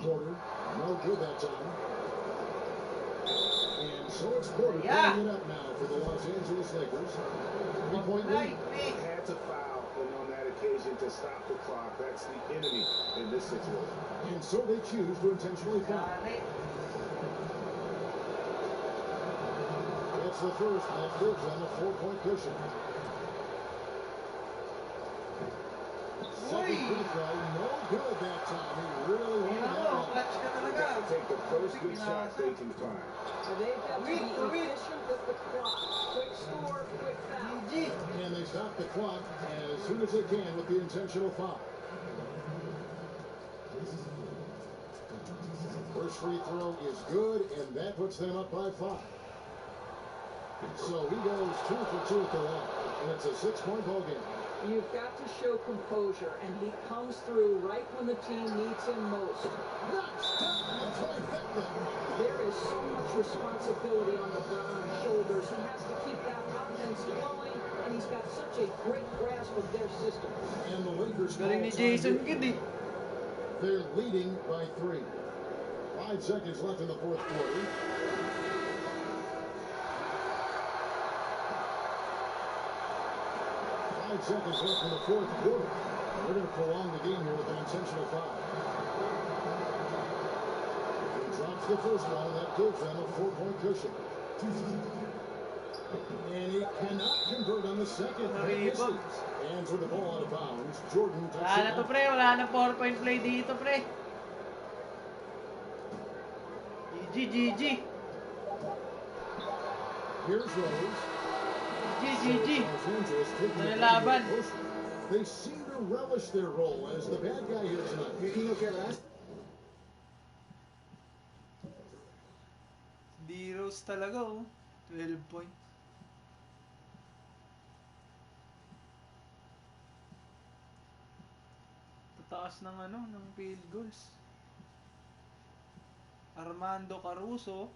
Porter. No good that time. And so it's Porter putting it up now for the Los Angeles Lakers. 3-point lead. Had to foul, and on that occasion to stop the clock. That's the enemy in this situation. And so they choose to intentionally foul. It's the first, and that gives them a 4-point cushion. Second free throw, no good that time. He really wanted that one. They got to take the first good shot they can find. So they've got to be efficient with the clock. Quick score, quick foul. And they stop the clock as soon as they can with the intentional foul. First free throw is good, and that puts them up by 5. So he goes 2 for 2 at the line, and it's a 6-point ball game. You've got to show composure, and he comes through right when the team needs him most. There is so much responsibility on the Brown shoulders. He has to keep that offense going, and he's got such a great grasp of their system. And the Lakers Jason Giddy. They're leading by 3. 5 seconds left in the fourth quarter. 5 seconds left in the fourth quarter. They're going to prolong the game here with an intentional foul. He drops the first one, and that gives them a 4-point cushion. And he cannot convert on the second. And for the ball out of bounds, Jordan takes Wala na to, pre. Wala na 4-point play dito, pre. GG. Here's Rose. GG. Nalalaban. They seem to relish their role as the bad guy here tonight. You can look at last. D-Rose talaga, oh. 12 points. Tataas ng ng field goals. Armando Caruso.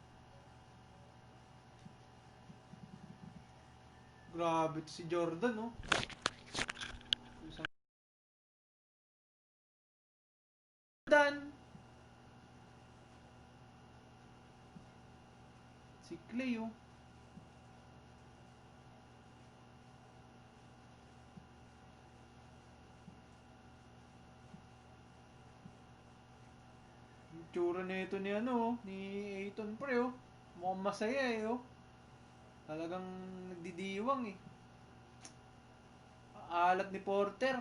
Grabe si Jordan, oh. Jordan. Si Clay, oh. Yung tsura nito ni ni Ayton, pre, oh. Mukhang masaya, oh. Talagang nagdidiwang, Alat ni Porter.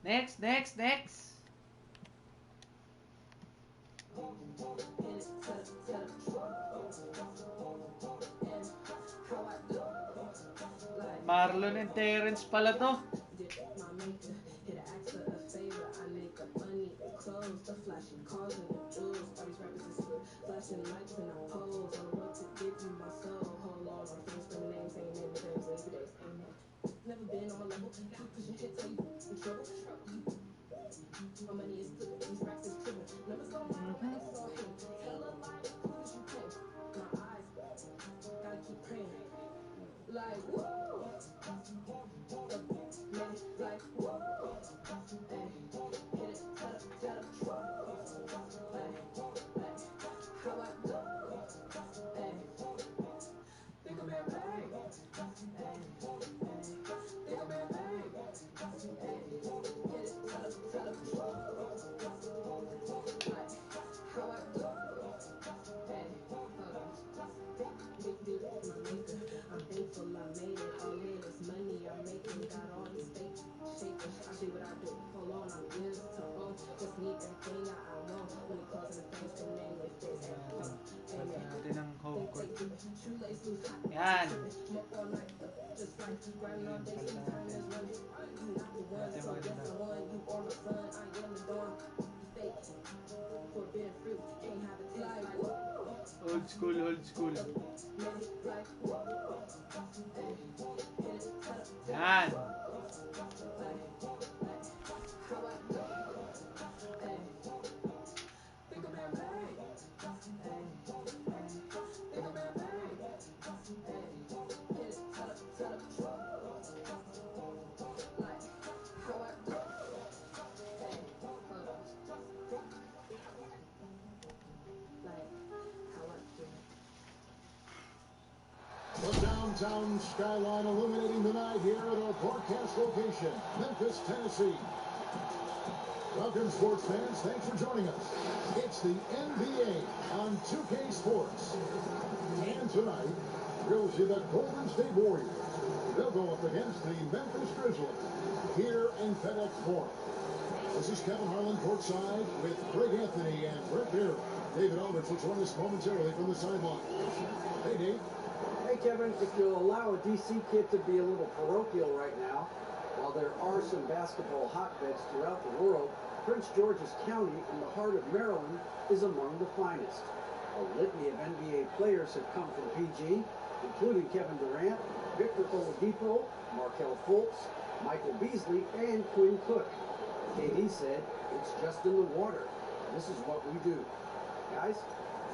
Next. Marlon and Terrence pala to. Never been on my level, cause you can't tell you in trouble. My money is good, these racks is triple. Never saw my eyes, saw him. Tell a lie, who did you play? My eyes, gotta keep praying. Like, whoa. Man, like, whoa. Ay, hit it, tell it, like, how I do. Ay, think of it, babe. Natin ang home court. Yan. Natin guess I won. You are my son, I am the dawn. Fake, forbidden fruit, can't have it like Old school, old school. Yan. The downtown skyline illuminating the night here at our broadcast location, Memphis, Tennessee. Welcome, sports fans. Thanks for joining us. It's the NBA on 2K Sports. And tonight, we'll see the Golden State Warriors. They'll go up against the Memphis Grizzlies here in FedEx Forum. This is Kevin Harlan courtside with Greg Anthony and Brett Beard. David Aldridge will join us momentarily from the sideline. Hey, Dave. Hey, Kevin, if you'll allow a DC kid to be a little parochial right now, while there are some basketball hotbeds throughout the world, Prince George's County in the heart of Maryland is among the finest. A litany of NBA players have come from PG, including Kevin Durant, Victor Oladipo, Markelle Fultz, Michael Beasley, and Quinn Cook. KD said, "It's just in the water. This is what we do." Guys?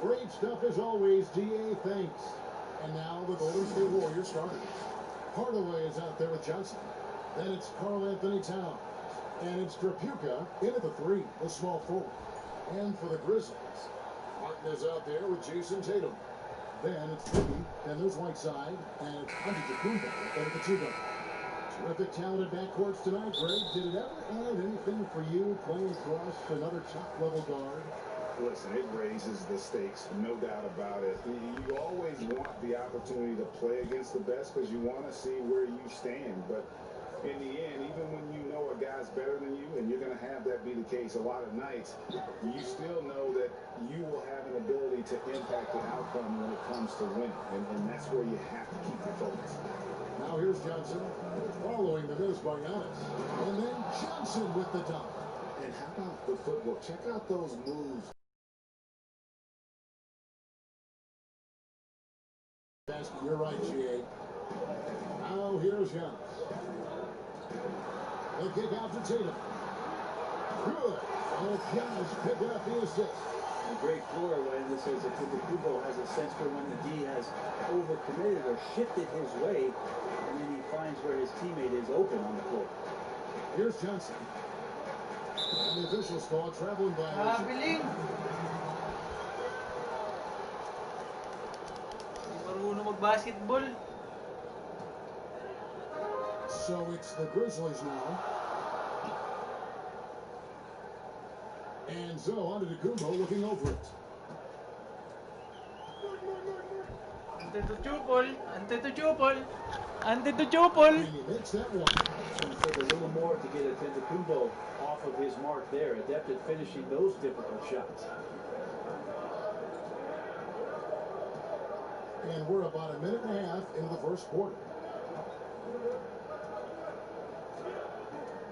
Great stuff as always, DA. Thanks. And now the Golden State Warriors starters. Hardaway is out there with Johnson. Then it's Karl Anthony Towns. And it's Drapuka in at the three, the small forward. And for the Grizzlies, Martin is out there with Jason Tatum. Then it's Biggie. Then there's Whiteside. And it's Antetokounmpo in at the two-guard. Terrific talented backcourts tonight, Greg. Did it ever add anything for you playing across another top-level guard? Listen, it raises the stakes, no doubt about it. You always want the opportunity to play against the best because you want to see where you stand. But in the end, even when you know a guy's better than you, and you're going to have that be the case a lot of nights, you still know that you will have an ability to impact the outcome when it comes to winning. And that's where you have to keep your focus. Now here's Johnson, following the miss by Giannis. And then Johnson with the dunk. And how about the footwork? Check out those moves. You're right, G.A. Now here's Giannis. The kick out to Tatum. Good. And Giannis picking up the assist. A great floor when this is Antetokounmpo has a sense for when the D has overcommitted or shifted his way, and then he finds where his teammate is open on the floor. Here's Johnson. And the officials call a traveling violation. Biling. Marunong mag-basketball. So it's the Grizzlies now. And so Antetokounmpo looking over it. Antetokounmpo. And he makes that one. It took a little more to get Antetokounmpo off of his mark there, adept at finishing those difficult shots. And we're about a minute and a half into the first quarter.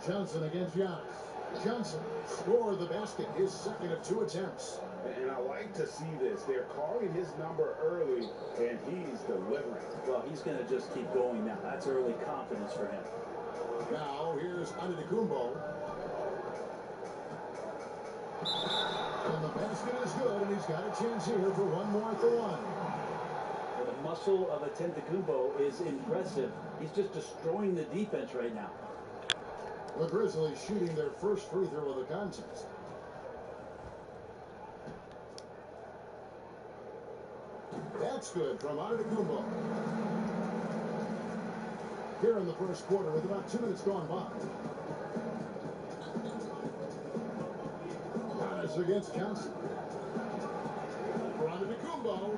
Johnson against Giannis. Johnson scored the basket, his second of 2 attempts. And I like to see this. They're calling his number early, and he's delivering. Well, he's going to just keep going now. That's early confidence for him. Now here's Antetokounmpo. And the basket is good, and he's got a chance here for one more at the line. The muscle of Antetokounmpo is impressive. He's just destroying the defense right now. The Grizzlies shooting their first free throw of the contest. That's good from Antetokounmpo. Here in the first quarter with about 2 minutes gone by. Giannis against Johnson. For Antetokounmpo.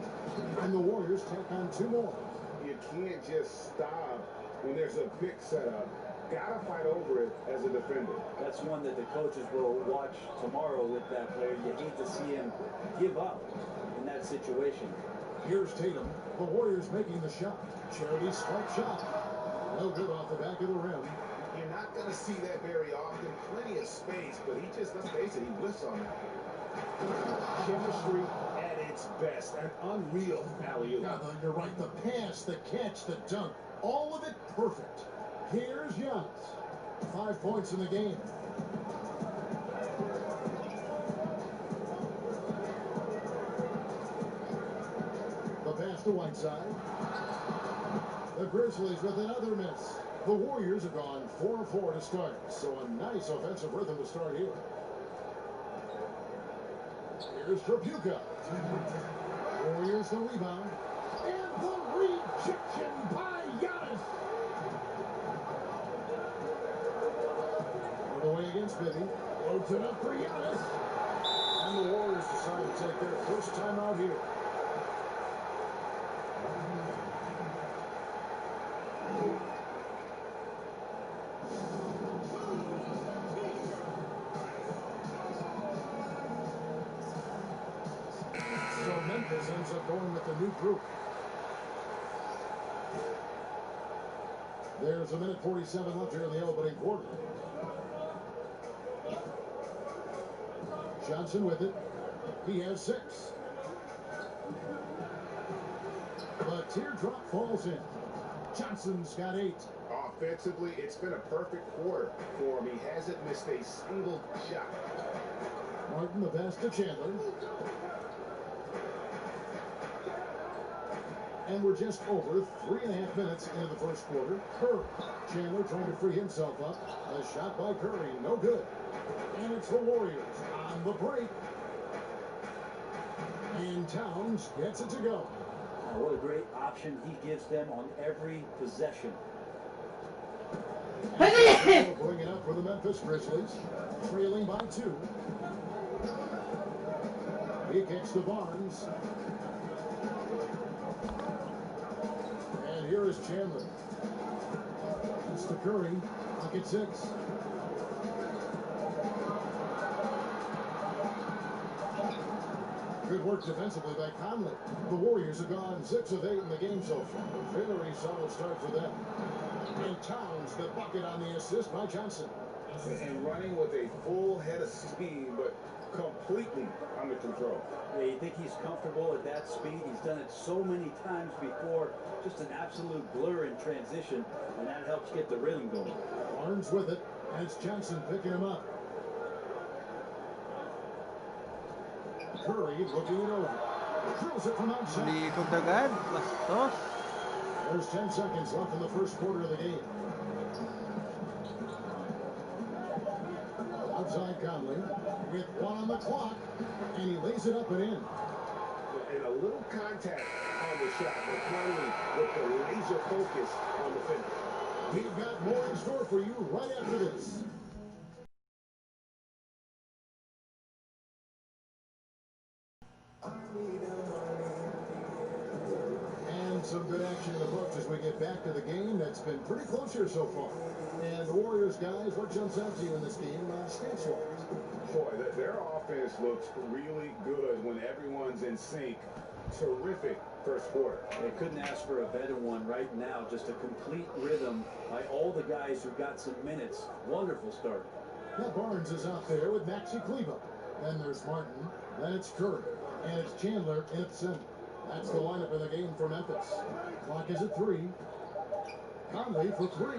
And the Warriors tack on 2 more. You can't just stop when there's a pick set up. Gotta fight over it as a defender. That's one that the coaches will watch tomorrow with that player. You hate to see him give up in that situation. Here's Tatum. The Warriors making the shot. Charity swipe shot. No good off the back of the rim. You're not not going to see that very often. Plenty of space, but he just, let's face it, he whiffs on that. Chemistry at its best. An unreal alley-oop. Yeah, you're right. The pass, the catch, the dunk. All of it perfect. Here's Giannis. 5 points in the game. The pass to Whiteside. The Grizzlies with another miss. The Warriors have gone 4-4 to start, so a nice offensive rhythm to start here. Here's Tripucka. Warriors the rebound. And the rejection by Giannis. Put away against Bibby. Loads it up for Giannis. And the Warriors decide to take their first time out here. So Memphis ends up going with the new group. There's a minute 47 left here in the opening quarter. Johnson with it. He has 6. The teardrop falls in. Johnson's got 8. Offensively, it's been a perfect quarter for him. He hasn't missed a single shot. Martin the pass to Chandler. And we're just over 3.5 minutes into the first quarter. Curry. Chandler trying to free himself up. A shot by Curry, no good. And it's the Warriors on the break. And Towns gets it to go. What a great option he gives them on every possession. Bring it up for the Memphis Grizzlies, trailing by 2. He kicks to Barnes. And here is Chandler. It's to Curry. Pocket 6. Good work defensively by Conley. The Warriors have gone 6 of 8 in the game so far. A very solid start for them. And Towns, the bucket on the assist by Johnson. And running with a full head of steam, but completely under control. Yeah, you think he's comfortable at that speed? He's done it so many times before. Just an absolute blur in transition, and that helps get the rhythm going. Barnes with it, and it's Johnson picking him up. Curry looking it over. Drills it from outside. Likod agad. Bastos. There's 10 seconds left in the first quarter of the game. Outside Conley with 1 on the clock, and he lays it up and in. And a little contact on the shot, but Conley with the laser focus on the finish. We've got more in store for you right after this. And some good action in the books as we get back to the game. That's been pretty close here so far. And the Warriors, guys, what jumps out to you in this game, stats-wise? Boy, their offense looks really good when everyone's in sync. Terrific first quarter. They couldn't ask for a better one right now. Just a complete rhythm by all the guys who got some minutes. Wonderful start. Now Barnes is out there with Maxi Kleber. Then there's Martin. Then it's Curry. And it's Chandler in at the center. That's the lineup in the game for Memphis. Clock is at 3. Conley for 3.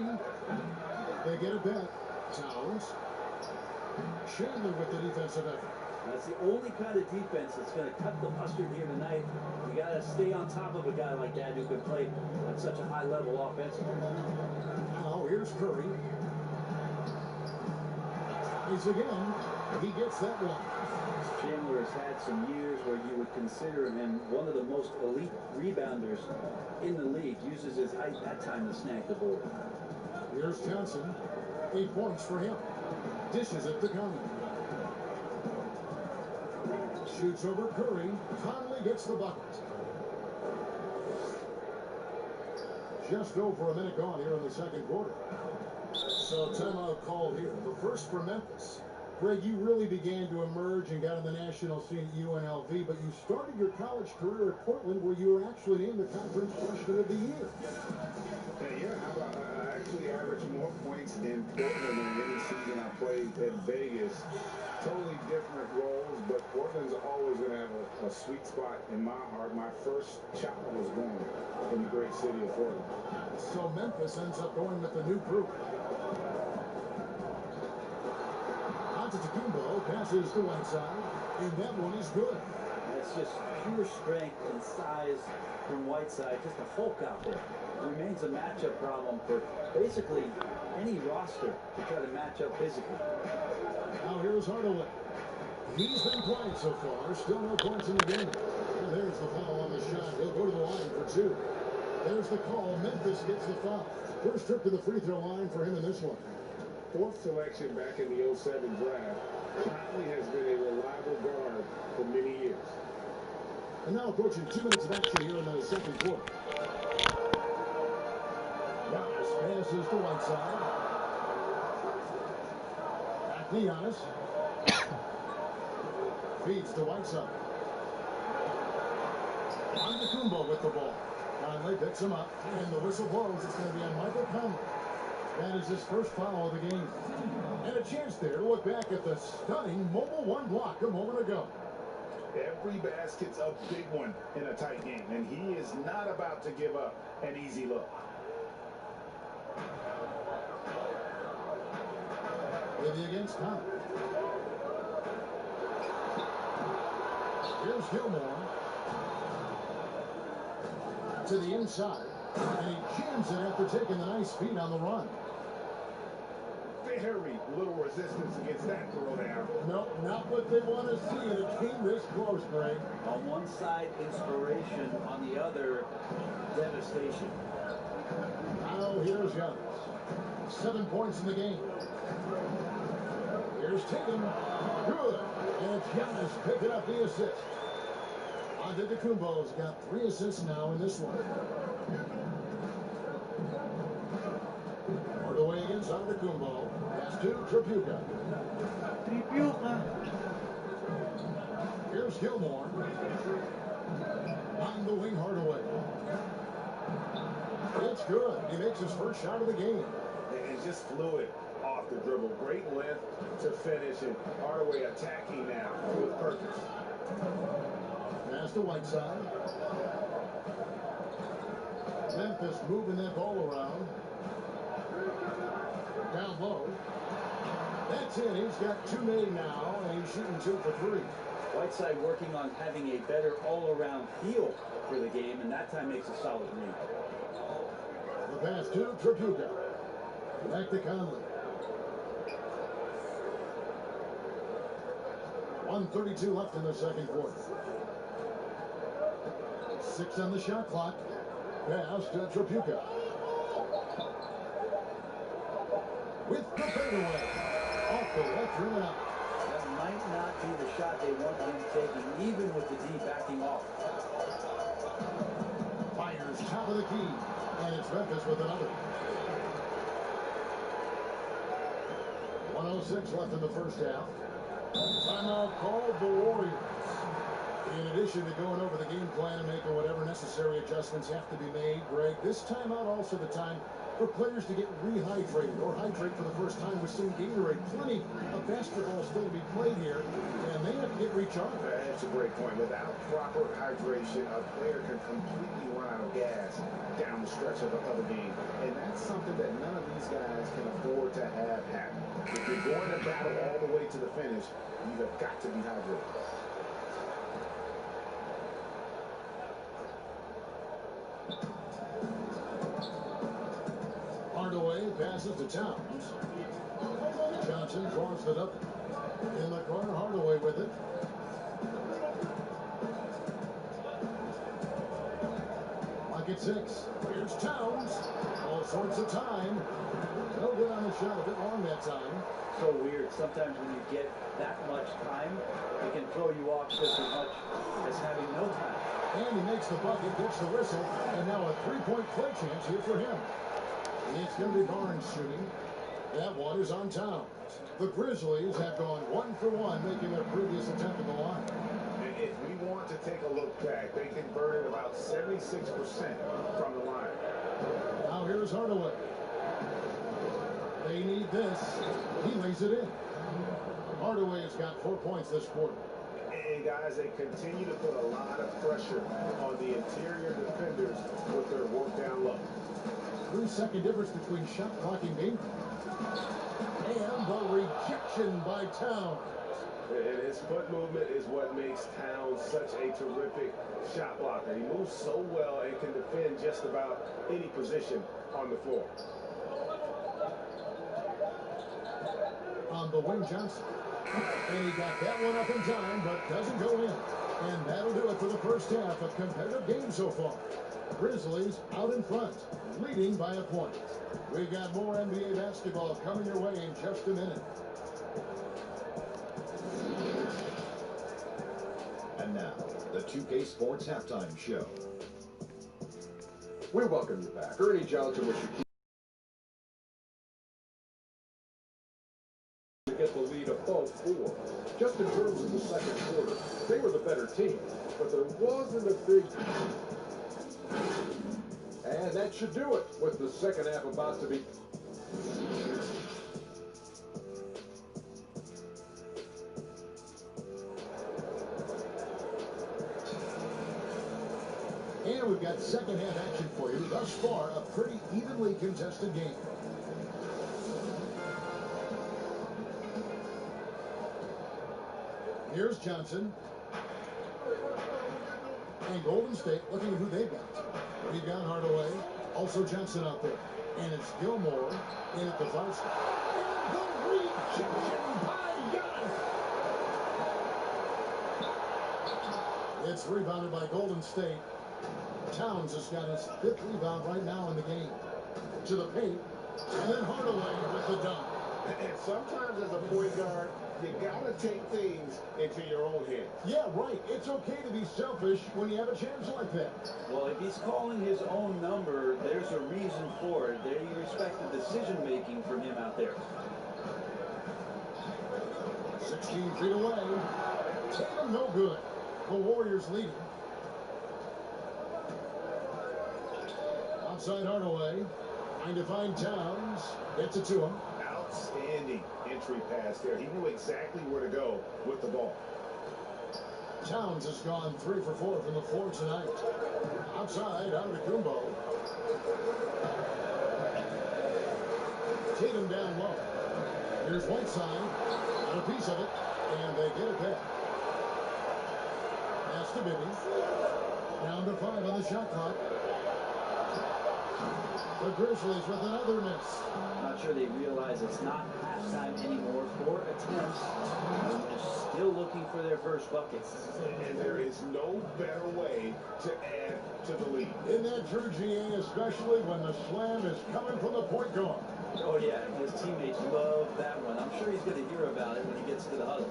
They get it back. Towns. Chandler with the defensive effort. That's the only kind of defense that's going to cut the mustard here tonight. You got to stay on top of a guy like that who can play at such a high level offensively. Now here's Curry. He's again. He gets that one. Chandler has had some years where you would consider him one of the most elite rebounders in the league. Uses his height that time to snag the ball. Here's Johnson. 8 points for him. Dishes it to Conley. Shoots over Curry. Conley gets the bucket. Just over a minute gone here in the second quarter. So timeout called here. The first for Memphis. Greg, you really began to emerge and got on the national scene at UNLV, but you started your college career at Portland where you were actually named the conference freshman of the year. Yeah, how about actually averaged more points in Portland than any season I played at Vegas. Totally different roles, but Portland's always going to have a sweet spot in my heart. My first child was born in the great city of Portland. So Memphis ends up going with the new group. Antetokounmpo passes to one side, and that one is good. That's just pure strength and size from Whiteside, just a Hulk out there. Remains a matchup problem for basically any roster to try to match up physically. Now here's Hardaway. He's been playing so far, still no points in the game. And there's the foul on the shot. He'll go to the line for two. There's the call. Memphis gets the foul. First trip to the free throw line for him in this one. Fourth selection back in the 07 draft, Conley has been a reliable guard for many years. And now approaching 2 minutes of action here in the second quarter. Giannis passes to Whiteside. Back to Giannis. Feeds to Whiteside. Antetokounmpo with the ball. Conley picks him up, and the whistle blows. It's going to be on Michael Conley. That is his first foul of the game. And a chance there to look back at the stunning Mobile One block a moment ago. Every basket's a big one in a tight game, and he is not about to give up an easy look. Maybe against Conley. Here's Gilmore. To the inside. And he jams it after taking the nice feed on the run. Very little resistance against that throw down. Nope, not what they want to see in a game this close, Greg. On one side, inspiration. On the other, devastation. Now here's Giannis. 7 points in the game. Here's Tatum. Good. And it's Giannis picking up the assist. Antetokounmpo's got 3 assists now in this one. Hardaway against Antetokounmpo. Pass to Tripucka. Here's Gilmore. On the wing, Hardaway. It's good. He makes his first shot of the game. And just fluid off the dribble. Great length to finish, and Hardaway attacking now with purpose. Pass to Whiteside. Memphis moving that ball around. Down low. That's it. He's got 2 made now, and he's shooting 2 for 3. Whiteside working on having a better all-around feel for the game, and that time makes a solid read. The pass to Tripucka. Back to Conley. 1:32 left in the second quarter. 6 on the shot clock. Pass to Tripucka. With the fadeaway. Off the left rim and out. That might not be the shot they want him taking, even with the D backing off. Fires top of the key. And it's Memphis with another. 1:06 left in the first half. Timeout called the Warriors. In addition to going over the game plan and making whatever necessary adjustments have to be made, Greg, this timeout also the time for players to get rehydrated or hydrate for the first time with some Gatorade. Plenty of basketball still to be played here, and they have to get recharged. That's a great point. Without proper hydration, a player can completely run out of gas down the stretch of a game. And that's something that none of these guys can afford to have happen. If you're going to battle all the way to the finish, you have got to be hydrated. Hardaway passes to Towns. Johnson draws it up in the corner. Hardaway with it. Like it's 6. Here's Towns. All sorts of time. No good on the shot. A bit long that time. So weird. Sometimes when you get that much time, it can throw you off just as much as having no time. And he makes the bucket, gets the whistle, and now a 3-point play chance here for him. It's going to be Barnes shooting. That one is on Towns. The Grizzlies have gone 1 for 1, making their previous attempt at the line. If we want to take a look back, they converted about 76% from the line. Now here's Hardaway. They need this. He lays it in. Hardaway has got 4 points this quarter. And guys, they continue to put a lot of pressure on the interior defenders with their work down low. 3-second difference between shot clock and game. And the rejection by Towns. And his foot movement is what makes Towns such a terrific shot blocker. He moves so well and can defend just about any position on the floor. On the wing, Johnson. And he got that one up in time, but doesn't go in. And that'll do it for the first half of competitive game so far. Grizzlies out in front, leading by a point. We've got more NBA basketball coming your way in just a minute. And now, the 2K Sports Halftime Show. We welcome you back. Ernie Johnson was your key to get the lead above 4. Just in terms of the second quarter, they were the better team, but there wasn't a big... And that should do it with the second half about to be... And we've got second half action for you. Thus far, a pretty evenly contested game. Here's Johnson. And Golden State looking at who they've got. We've got Hardaway. Also Johnson out there. And it's Gilmore in at the far side. And the rejection by Giannis. It's rebounded by Golden State. Towns has got his 5th rebound right now in the game. To the paint. And then Hardaway with the dunk. And sometimes as a point guard, you gotta take things into your own hands. Yeah, right. It's okay to be selfish when you have a chance like that. Well, if he's calling his own number, there's a reason for it. They respect the decision-making from him out there. 16 feet away. Tatum no good. The Warriors leading. Outside Hardaway. Trying to find Towns. Gets it to him. Outstanding entry pass there. He knew exactly where to go with the ball. Towns has gone 3 for 4 from the floor tonight. Outside, Antetokounmpo. Tatum down low. Here's Whiteside. Got a piece of it. And they get it back. Pass to Bibby. Down to 5 on the shot clock. The Grizzlies with another miss. Not sure they realize it's not halftime anymore. 4 attempts. And they're still looking for their first buckets. And there is no better way to add to the lead. In that true GA, especially when the slam is coming from the point guard. Oh, yeah. His teammates love that one. I'm sure he's going to hear about it when he gets to the huddle.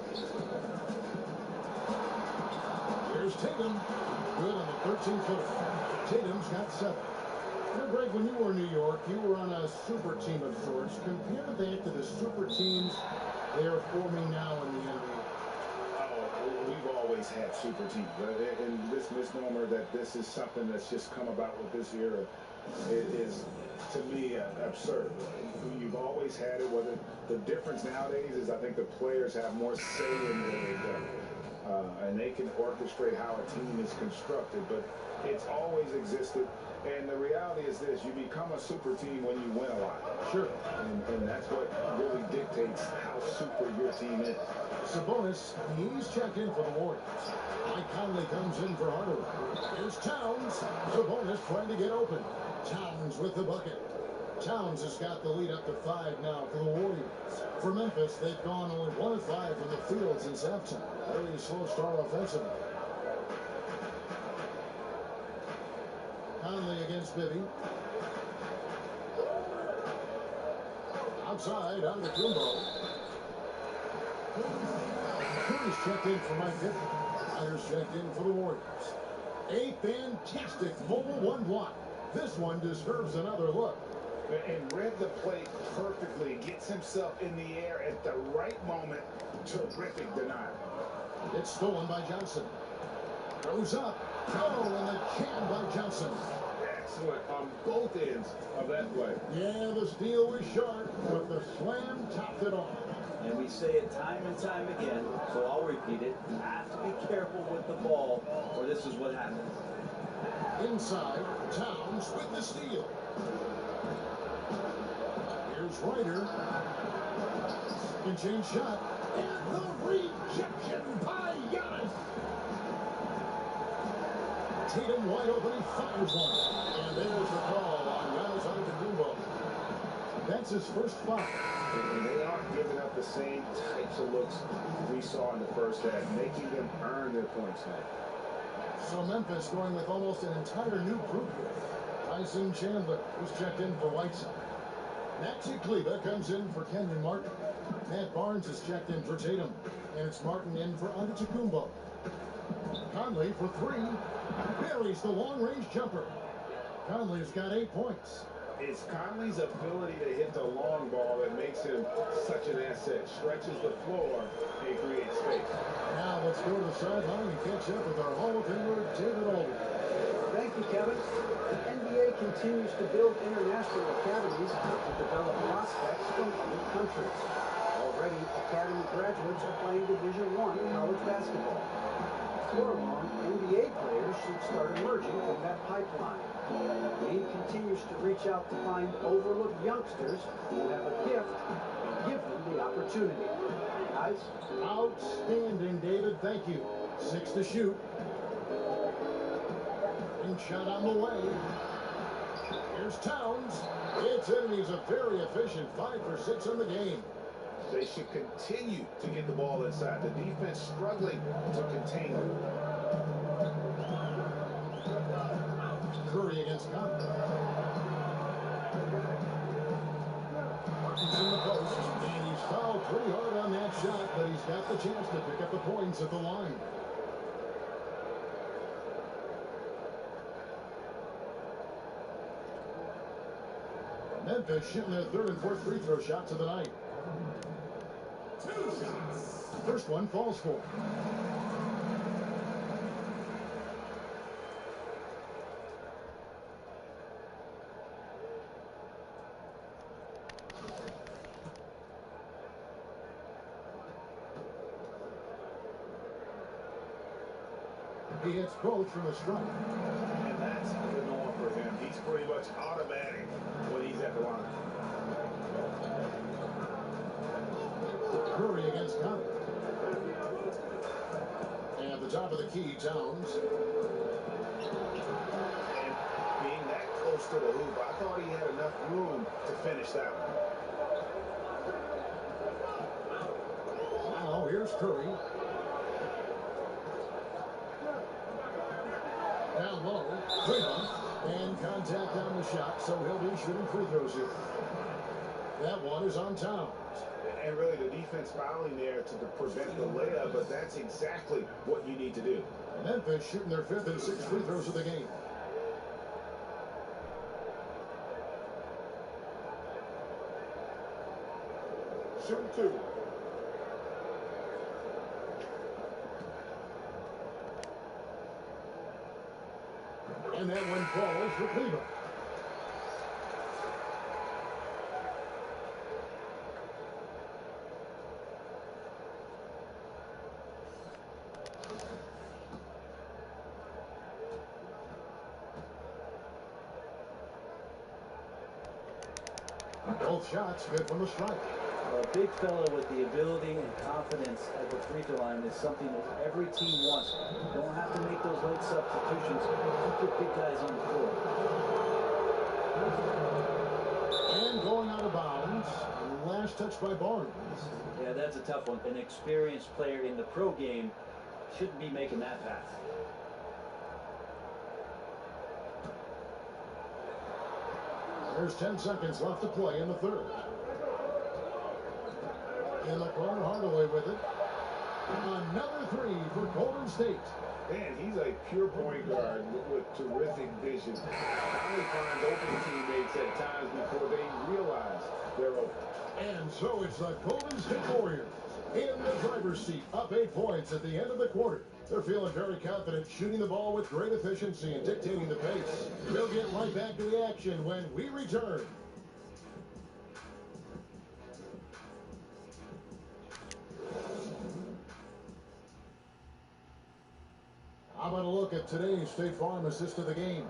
Here's Tatum. Good on the 13-footer. Tatum's got 7. Now, Greg, when you were in New York, you were on a super team of sorts. Compare that to the super teams they are forming now in the NBA. Oh, we've always had super teams. And this misnomer that this is something that's just come about with this era is, to me, absurd. You've always had it. Whether the difference nowadays is I think the players have more say in what they do. And they can orchestrate how a team is constructed. But it's always existed. And the reality is this, you become a super team when you win a lot. Sure. And that's what really dictates how super your team is. Sabonis, he's checked in for the Warriors. Mike Conley comes in for Hardaway. Here's Towns. Sabonis trying to get open. Towns with the bucket. Towns has got the lead up to 5 now for the Warriors. For Memphis, they've gone only 1 of 5 from the field since halftime. Very slow start offensively. Conley against Bibby. Outside, Antetokounmpo. Curry's checked in for Mike Bibby. Myers checked in for the Warriors. A fantastic mobile 1 block. This one deserves another look. And read the play perfectly. Gets himself in the air at the right moment. Terrific denial. It's stolen by Johnson. Goes up. Oh, and the jam by Johnson. Excellent on both ends of that play. Yeah, the steal was sharp. but the slam topped it off. And we say it time and time again, so I'll repeat it. You have to be careful with the ball, or this is what happens. Inside, Towns with the steal. Here's Ryder. Second change shot. And the rejection by Giannis. Tatum wide open, he fires one. And there's the call on Giannis Antetokounmpo. That's his first foul. And they aren't giving up the same types of looks we saw in the first half, making them earn their points now. So Memphis going with almost an entire new group here. Tyson Chandler, who's checked in for Whiteside. Maxi Kleber comes in for Kenyon Martin. Matt Barnes is checked in for Tatum. And it's Martin in for Antetokounmpo. Conley for three. Buries the long-range jumper. Conley's got 8 points. It's Conley's ability to hit the long ball that makes him such an asset. Stretches the floor and creates space. Now let's go to the sideline and catch up with our Hall of Famer, David Aldridge. Thank you, Kevin. The NBA continues to build international academies to develop prospects from other countries. Already, academy graduates are playing Division I college basketball. Before long, NBA players should start emerging from that pipeline. The league continues to reach out to find overlooked youngsters who have a gift and give them the opportunity. Guys? Outstanding, David. Thank you. 6 to shoot. And shot on the way. Here's Towns. It's in, and he's a very efficient 5 for 6 in the game. They should continue to get the ball inside. The defense struggling to contain them. Curry against Conley. Martin's in the post, and he's fouled pretty hard on that shot, but he's got the chance to pick up the points at the line. Memphis shooting their third and fourth free throw shots of the night. 2 shots. First one falls for. He hits both from the strike. And that's the norm for him. He's pretty much automatic when he's at the line. Curry against Conley. And at the top of the key, Towns. And being that close to the hoop, I thought he had enough room to finish that one. Now here's Curry. Down low, Kleber, and contact on the shot, so he'll be shooting free throws here. That one is on Towns. And really the defense fouling there to prevent the layup, but that's exactly what you need to do. Memphis shooting their 5th and 6th free throws of the game. Shoot 2. And that one falls for Kleber. Both shots good from the strike. A big fella with the ability and confidence at the free throw line is something that every team wants. You don't have to make those late substitutions. Keep your big guys on the floor. And going out of bounds. Last touch by Barnes. Yeah, that's a tough one. An experienced player in the pro game shouldn't be making that pass. There's 10 seconds left to play in the third. In the corner, Hardaway with it. Another three for Golden State. Man, he's a pure point guard with terrific vision. Finally finds open teammates at times before they realize they're open. And so it's the Golden State Warriors in the driver's seat, up 8 points at the end of the quarter. They're feeling very confident, shooting the ball with great efficiency and dictating the pace. We'll get right back to the action when we return. look at today's State Farm assist of the game.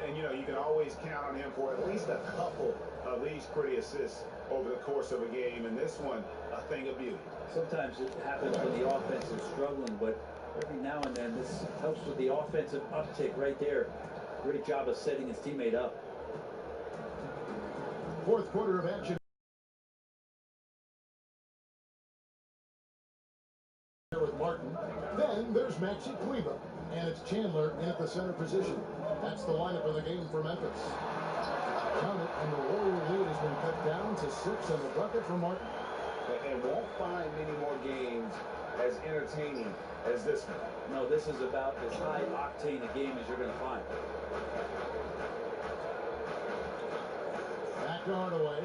And, you know, you can always count on him for at least a couple of these pretty assists over the course of a game. And this one, a thing of beauty. Sometimes it happens when the offense is struggling, but every now and then this helps with the offensive uptick right there. Great job of setting his teammate up. Fourth quarter of action. With Martin. Then there's Maxi Kleber. And it's Chandler in at the center position. That's the lineup of the game for Memphis. Count it, and the Warrior lead has been cut down to 6 on the bucket for Martin. And won't find many more games as entertaining as this one. No, this is about as high octane a game as you're going to find. Back Hardaway.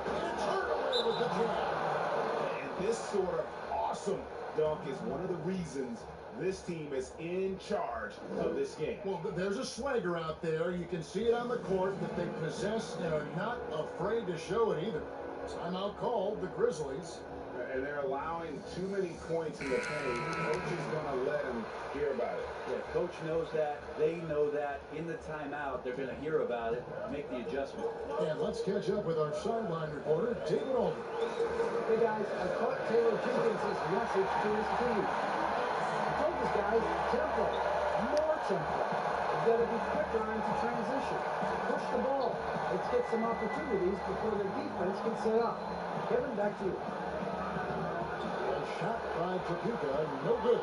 And it's Hardaway with the jam. And this sort of awesome dunk is one of the reasons this team is in charge of this game. Well, there's a swagger out there. You can see it on the court that they possess and are not afraid to show it either. Timeout called, the Grizzlies. And they're allowing too many points in the paint. Coach is going to let them hear about it. Yeah, coach knows that. They know that. In the timeout, they're going to hear about it, make the adjustment. And let's catch up with our sideline reporter, David Aldridge. Hey guys, I caught Taylor Jenkins' message to his team. I told these guys, tempo, more tempo. You've got to be quicker into transition. Push the ball. Let's get some opportunities before their defense can set up. Kevin, back to you. Shot by Topeka, no good.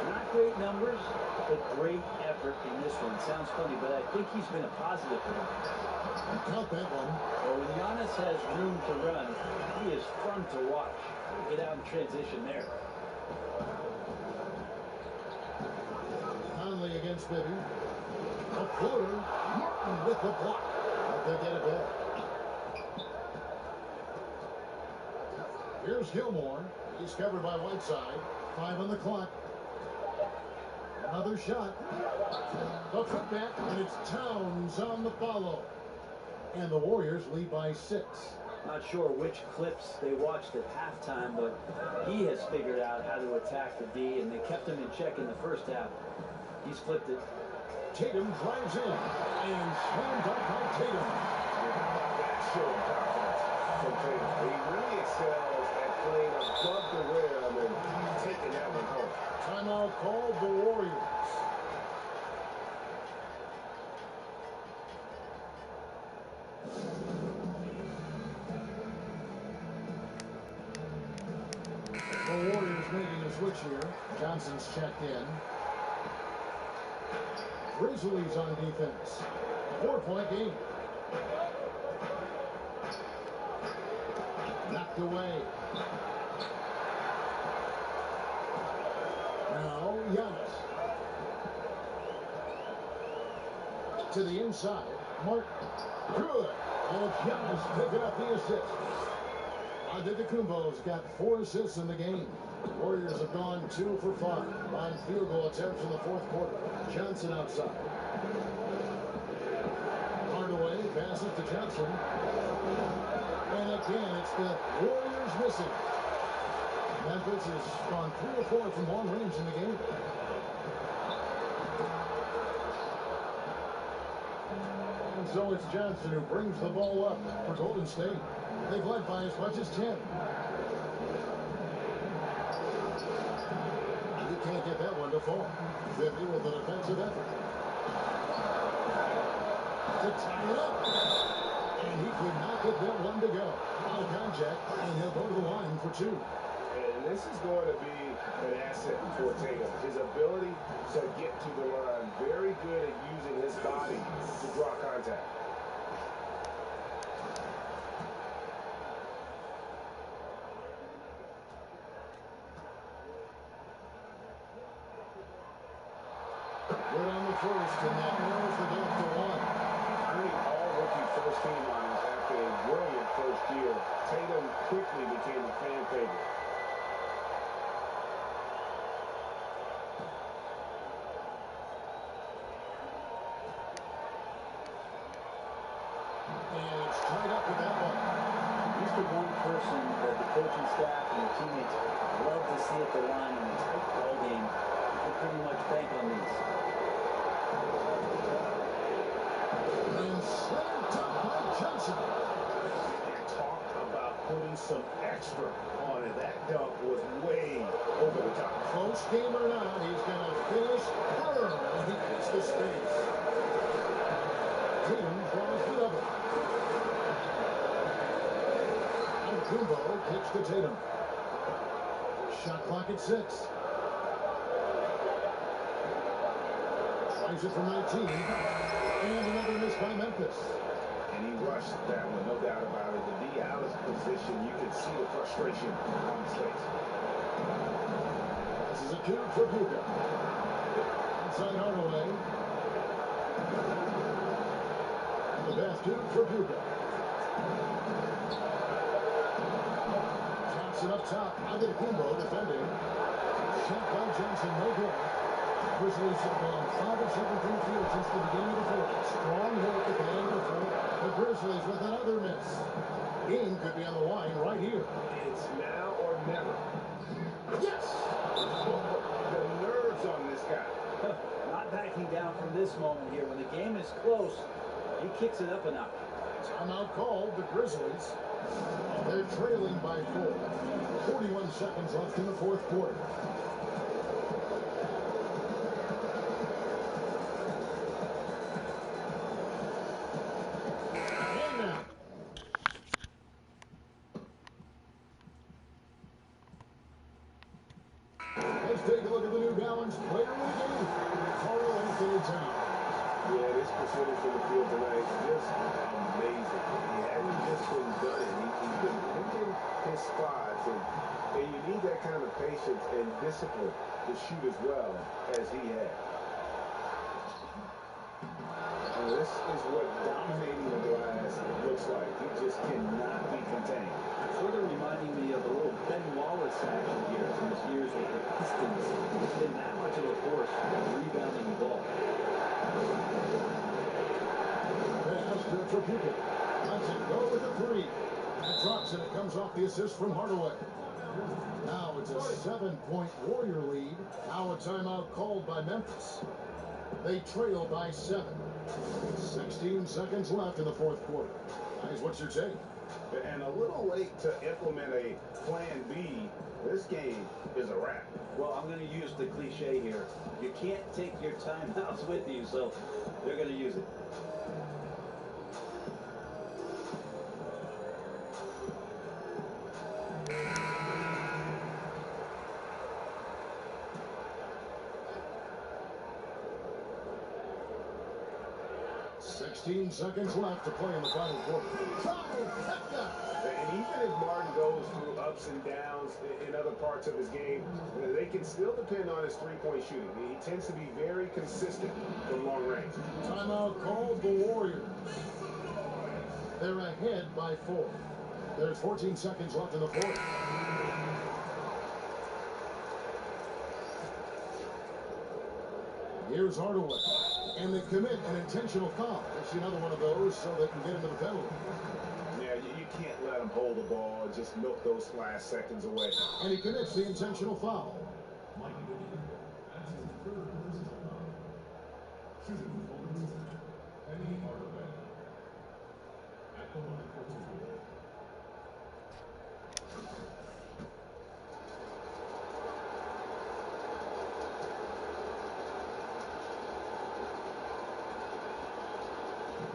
Not great numbers, but great effort in this one. Sounds funny, but I think he's been a positive for them. Count that one. Well, when Giannis has room to run, he is fun to watch. Get out in transition there. Conley against Bibby. A floater. Martin with the block. But they get it back. Here's Gilmore. He's covered by Whiteside. 5 on the clock. Another shot. The putback, and it's Towns on the follow. And the Warriors lead by 6. Not sure which clips they watched at halftime, but he has figured out how to attack the D, and they kept him in check in the first half. He's flipped it. Tatum drives in, and slammed up by Tatum. That showed confidence from Tatum. He really excels at playing above the rim and taking that one home. Timeout called, the Warriors. The Warriors making a switch here. Johnson's checked in. Grizzlies on defense. 4-point game. Knocked away. Now Giannis. To the inside. Martin. Good. And Giannis picking up the assist. Antetokounmpo's got 4 assists in the game. Warriors have gone 2 for 5 on field goal attempts in the fourth quarter. Johnson outside. Hardaway passes to Johnson. And again, it's the Warriors missing. Memphis has gone 3 or 4 from long range in the game. And so it's Johnson who brings the ball up for Golden State. They've led by as much as 10. You can't get that one to fall. 50 with a defensive effort. To tie it up. And he could not get that one to go. Out of contact, and he'll go to the line for 2. And this is going to be an asset for Tatum. His ability to get to the line. Very good at using his body to draw contact. Good on the first, and that narrows the gap to 1. Earning all rookie first team honors after a brilliant first year, Tatum quickly became a fan favorite. And it's tied up with that one. Used to one person that the coaching staff and the teammates love to see at the line in a tight ball game. You can pretty much bank on these. And slammed top by Johnson. Talk about putting some extra on it. That dunk was way over the top. Close game or not, he's going to finish firm, and he gets the space. Tatum draws the double. Kumbo kicks to Tatum. Shot clock at 6. Tries it from 19. And another miss by Memphis. And he rushed that one, no doubt about it. To be out of position, you could see the frustration on his face. This is a cue for Puka. Inside Hardaway. And the pass to for Puka. Johnson up top. Antetokounmpo defending. Shot by Johnson, no good. Grizzlies have gone 5 of 7 from the field since the beginning of the fourth. Strong hit at the end of the fourth. The Grizzlies with another miss. Game could be on the line right here. It's now or never. Yes! The nerves on this guy. Not backing down from this moment here. When the game is close, he kicks it up a notch. Timeout called. The Grizzlies. They're trailing by 4. 41 seconds left in the fourth quarter. Let's take a look at the New Balance player of the game, Karl Anthony Towns. Yeah, this percentage from the field tonight is just amazing. He hasn't just been done it. He's been picking his spots, and you need that kind of patience and discipline to shoot as well as he has. And this is what dominating the glass looks like. He just cannot be contained. Sort of reminding me of a little Ben Wallace action here from his years with the Pistons. He's been that much of a force rebounding the ball. Pass to Puka. Lets it go with a 3. And it drops, and it comes off the assist from Hardaway. Now it's a 7-point Warrior lead. Now a timeout called by Memphis. They trail by 7. 16 seconds left in the fourth quarter. Guys, what's your take? And a little late to implement a plan B. This game is a wrap. Well, I'm going to use the cliche here. You can't take your timeouts with you, so they're going to use it. Seconds left to play in the final quarter. And even if Martin goes through ups and downs in other parts of his game, they can still depend on his three-point shooting. He tends to be very consistent from long range. Timeout called the Warriors. They're ahead by 4. There's 14 seconds left in the fourth. Here's Hardaway. And they commit an intentional foul. They see another one of those so they can get into the penalty. Yeah, you can't let them hold the ball and just milk those last seconds away. And he commits the intentional foul.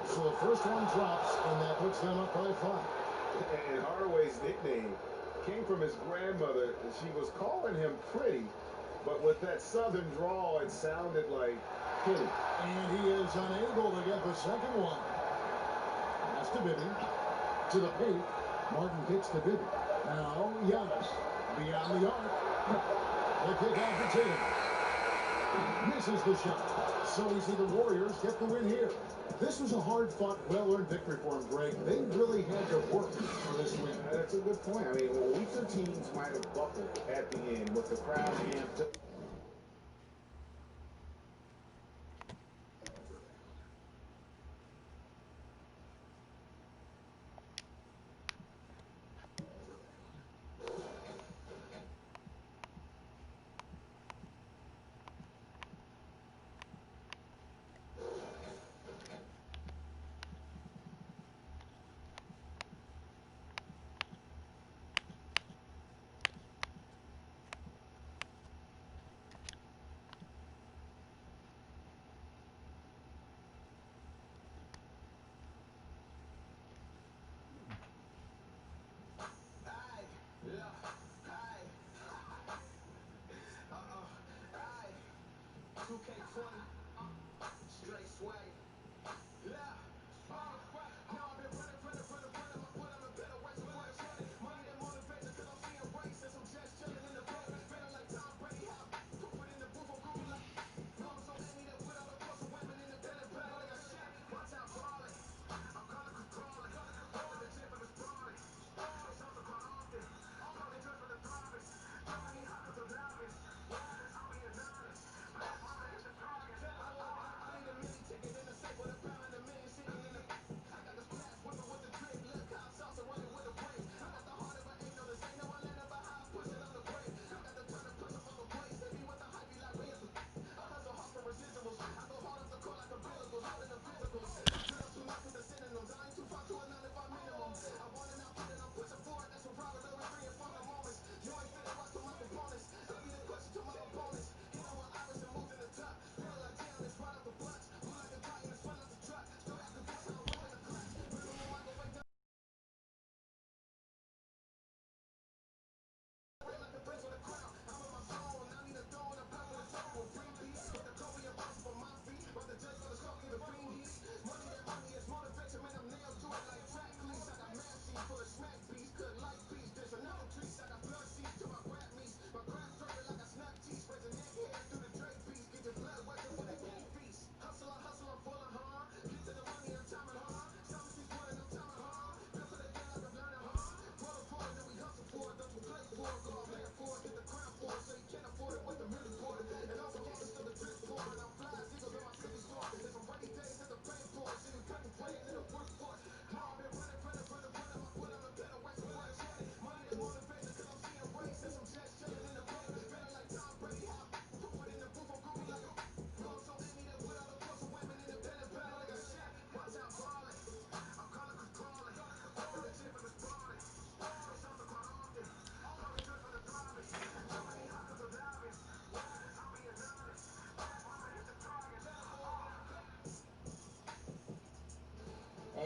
So the first one drops, and that puts them up by 5. And Hardaway's nickname came from his grandmother. She was calling him pretty, but with that southern drawl, it sounded like Kitty. And he is unable to get the second one. That's to Bibby. To the paint. Martin kicks to Bibby. Now Giannis beyond the arc. The kick out to Tatum. Misses the shot. So we see the Warriors get the win here. This was a hard-fought, well-earned victory for them, Greg. They really had to work for this win. That's a good point. I mean, weaker teams might have buckled at the end with the crowd amped up.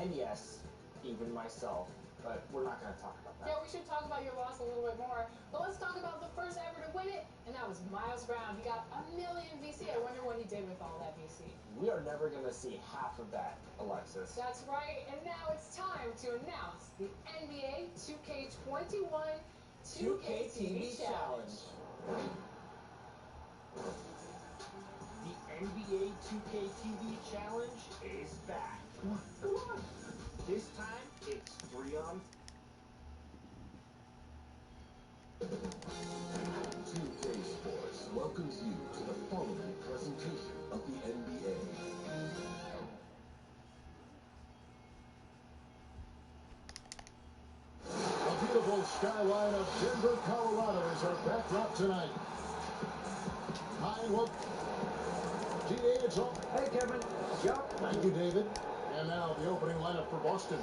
And yes, even myself. But we're not going to talk about that. Yeah, we should talk about your loss a little bit more. But let's talk about the first ever to win it, and that was Miles Brown. He got 1 million VC. I wonder what he did with all that VC. We are never going to see half of that, Alexis. That's right. And now it's time to announce the NBA 2K21 2K TV Challenge. The NBA 2K TV Challenge is back. Come on. This time, it's 3-on. 2K Sports welcomes you to the following presentation of the NBA. A beautiful skyline of Denver, Colorado is our backdrop tonight. Hi, and welcome. GA, it's all. Hey, Kevin. Yep. Thank you, David. And now the opening lineup for Boston.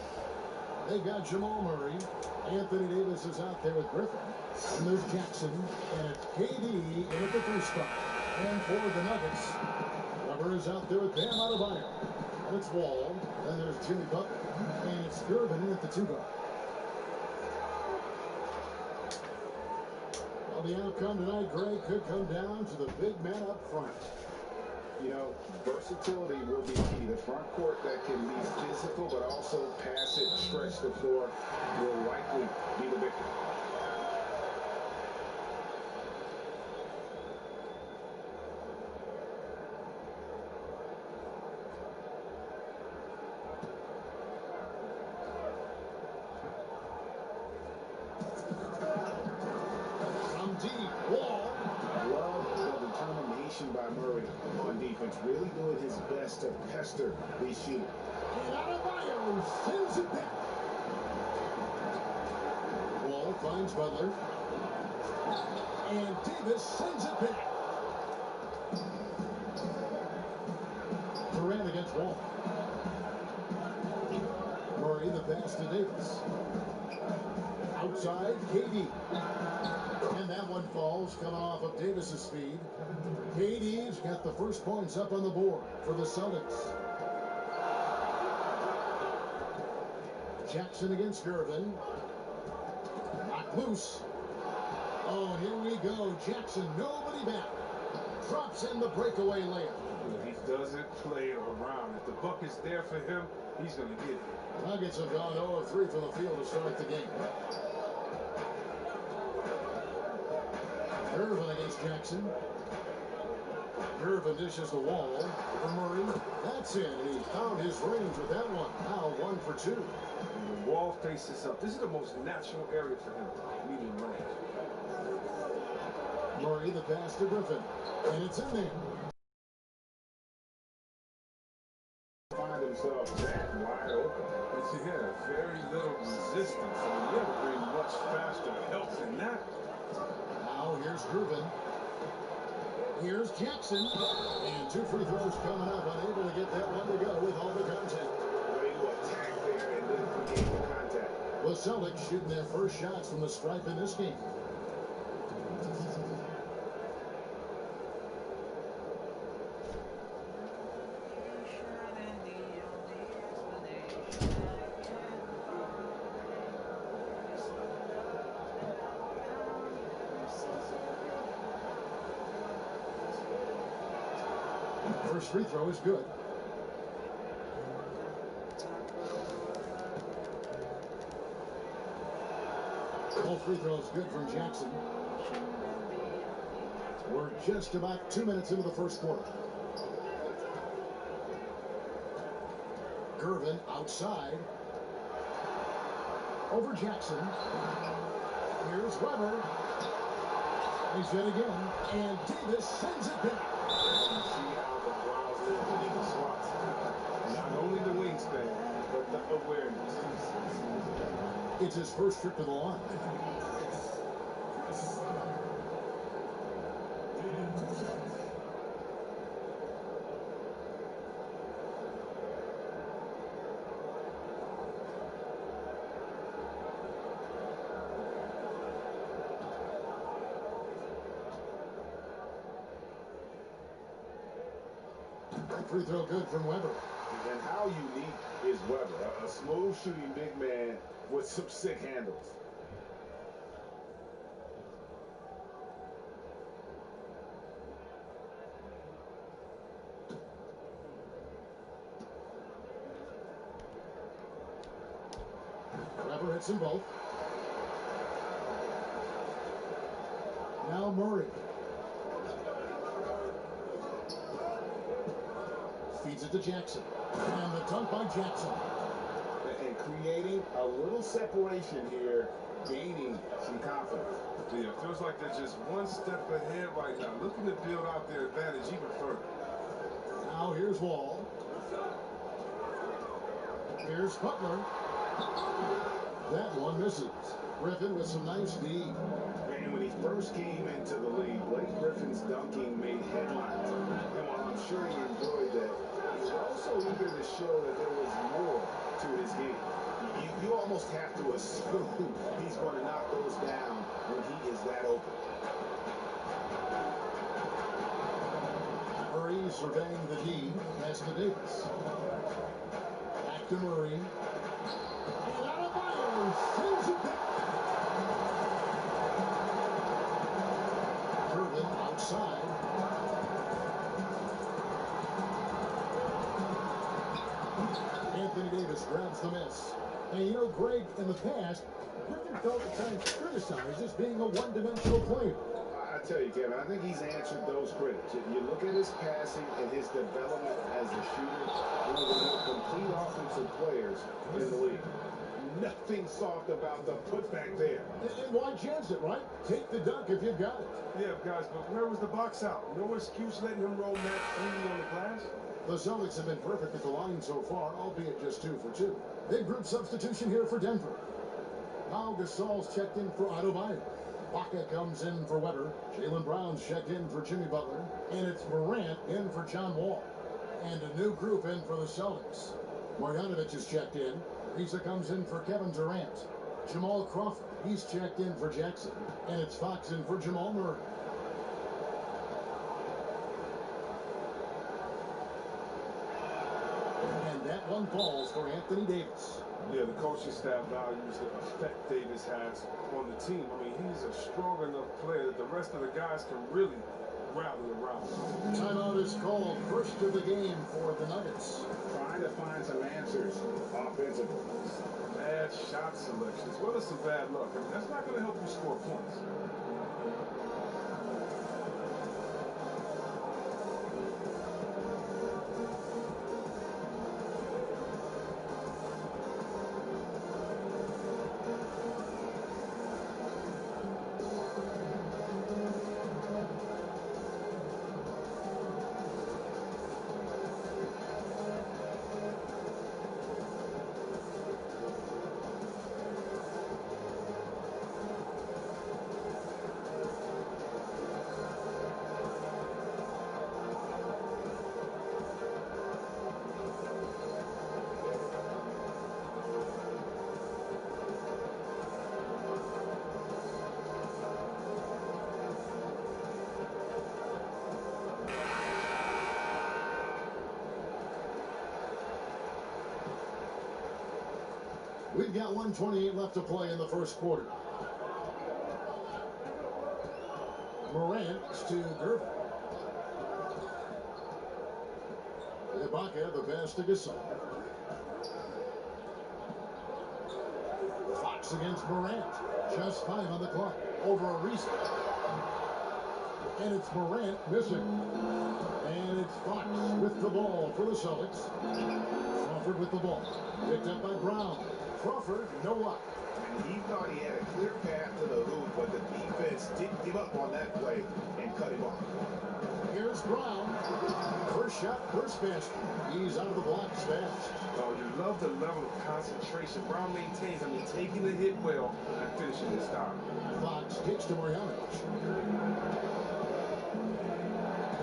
They've got Jamal Murray. Anthony Davis is out there with Griffin. And there's Jackson. And it's KD in at the 3 spot. And for the Nuggets, Weber is out there with Bam Adebayo. And it's Wall. Then there's Jimmy Butler. And it's Gervin in at the 2 guard. Well, the outcome tonight, Greg, could come down to the big man up front. You know, versatility will be key. The front court that can be physical but also pass it, stretch the floor will likely be the victor. From deep, Wall. Love the determination by Murray on defense, really doing his best to pester these shooters. And Adebayo sends it back. Wall finds Butler. And Davis sends it back. Durant against Wall. Murray the pass to Davis. Outside, KD. And that one falls, coming off of Davis's speed. KD's got the first points up on the board for the Celtics. Jackson against Gervin. Knocked loose. Oh, and here we go. Jackson, nobody back. drops in the breakaway layup. He doesn't play around. If the buck is there for him, he's going to get it. Nuggets have gone 0 of 3 from the field to start the game. Irvin against Jackson. Irvin dishes the wall for Murray. That's in. He found his range with that one. Now 1 for 2. When the wall faces up, this is the most natural area for him, medium range. Murray, the pass to Griffin. And it's in there. Find himself that wide open. But he had very little resistance. I mean, you ever bring much faster help than that? Now here's Griffin. Here's Jackson. And 2 free throws coming up. Unable to get that one to go with all the contact. Way to attack there and then create the contact. The Celtics shooting their first shots from the stripe in this game. First free throw is good. All free throws good from Jackson. We're just about 2 minutes into the first quarter. Gervin outside. Over Jackson. Here's Weber. He's in again. And Davis sends it back. See how the Browns live beneath the slots. Not only the wingspan, but the awareness. It's his first trip to the line. Free throw good from Weber. And how unique is Weber? A smooth shooting big man with some sick handles. Weber hits them both. Now Murray. Feeds it to Jackson. And the dunk by Jackson. And creating a little separation here, gaining some confidence. Yeah, it feels like they're just one step ahead right now, looking to build out their advantage even further. Now here's Wall. Here's Butler. That one misses. Griffin with some nice D. And when he first came into the league, Blake Griffin's dunking made headlines. And while I'm sure he enjoyed that, he's also eager to show that there was more to his game. You almost have to assume he's going to knock those down when he is that open. Murray surveying the D. Pass to Davis. Back to Murray. And out of bounds. Sends it back. Irvin outside. Anthony Davis grabs the miss. And you know, Greg, in the past, Griffin felt at times criticized as being a one-dimensional player. I tell you, Kevin, I think he's answered those critics. You look at his passing and his development as a shooter, one of the more complete offensive players in the league. Nothing soft about the putback there. And why chance it, right? Take the dunk if you've got it. Yeah, guys, but where was the box out? No excuse letting him roll that freely on the glass? The Celtics have been perfect at the line so far, albeit just 2 for 2. Big group substitution here for Denver. Now Gasol's checked in for Adebayo. Baca comes in for Weber. Jaylen Brown's checked in for Jimmy Butler. And it's Morant in for John Wall. And a new group in for the Celtics. Marjanovic is checked in. Risa comes in for Kevin Durant. Jamal Crawford, he's checked in for Jackson. And it's Fox in for Jamal Murray. And that one falls for Anthony Davis. Yeah, the coaching staff values the effect Davis has on the team. I mean, he's a strong enough player that the rest of the guys can really rally around. Timeout is called. First of the game for the Nuggets. Trying to find some answers offensively. Bad shot selection, as well as some bad luck. I mean, that's not going to help you score points. We've got 1:28 left to play in the first quarter. Morant to Gervin. Ibaka, the pass to Gasol. Fox against Morant. Just 5 on the clock. Over Ariza. And it's Morant missing. And it's Fox with the ball for the Celtics. Crawford with the ball. Picked up by Brown. Crawford, no luck. And he thought he had a clear path to the hoop, but the defense didn't give up on that play and cut him off. Here's Brown. First shot, first basket. He's out of the blocks fast. Oh, you love the level of concentration Brown maintains. I mean, taking the hit well and finishing his style. Fox kicks to Marjanovic.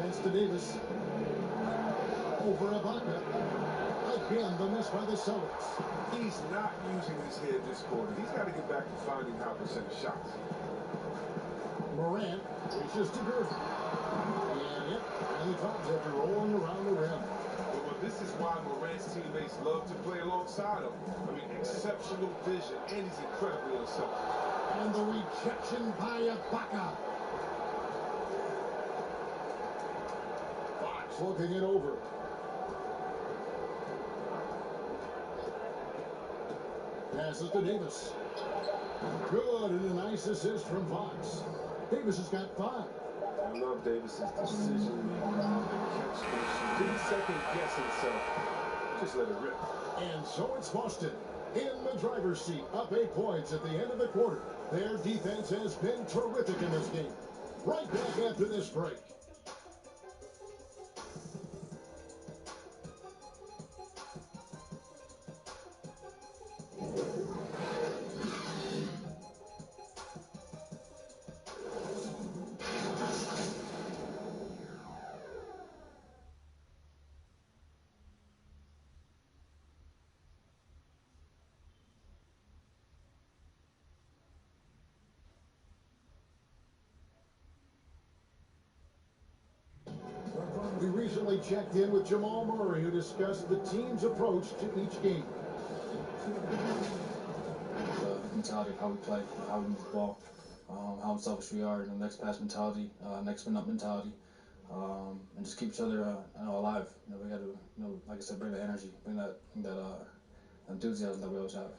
Pass to Davis. Over Ibaka. Again, the miss by the Celtics. He's not using his head this quarter. He's got to get back to finding high percentage shots. Morant reaches to Gervin. And yep, and he fouls after rolling around the rim. Well, this is why Morant's teammates love to play alongside him. I mean, exceptional vision, and he's incredibly unselfish. And the rejection by Ibaka. Fox looking it over. Passes to Davis. Good, and a nice assist from Fox. Davis has got 5. I love Davis's decision. He didn't second guess himself. Just let it rip. And so it's Boston in the driver's seat, up 8 points at the end of the quarter. Their defense has been terrific in this game. Right back after this break. We recently checked in with Jamal Murray, who discussed the team's approach to each game. The mentality of how we play, how we move the ball, how unselfish we are, next pass mentality, next man up mentality, and just keep each other alive. We got to, like I said, bring the energy, bring that enthusiasm that we always have.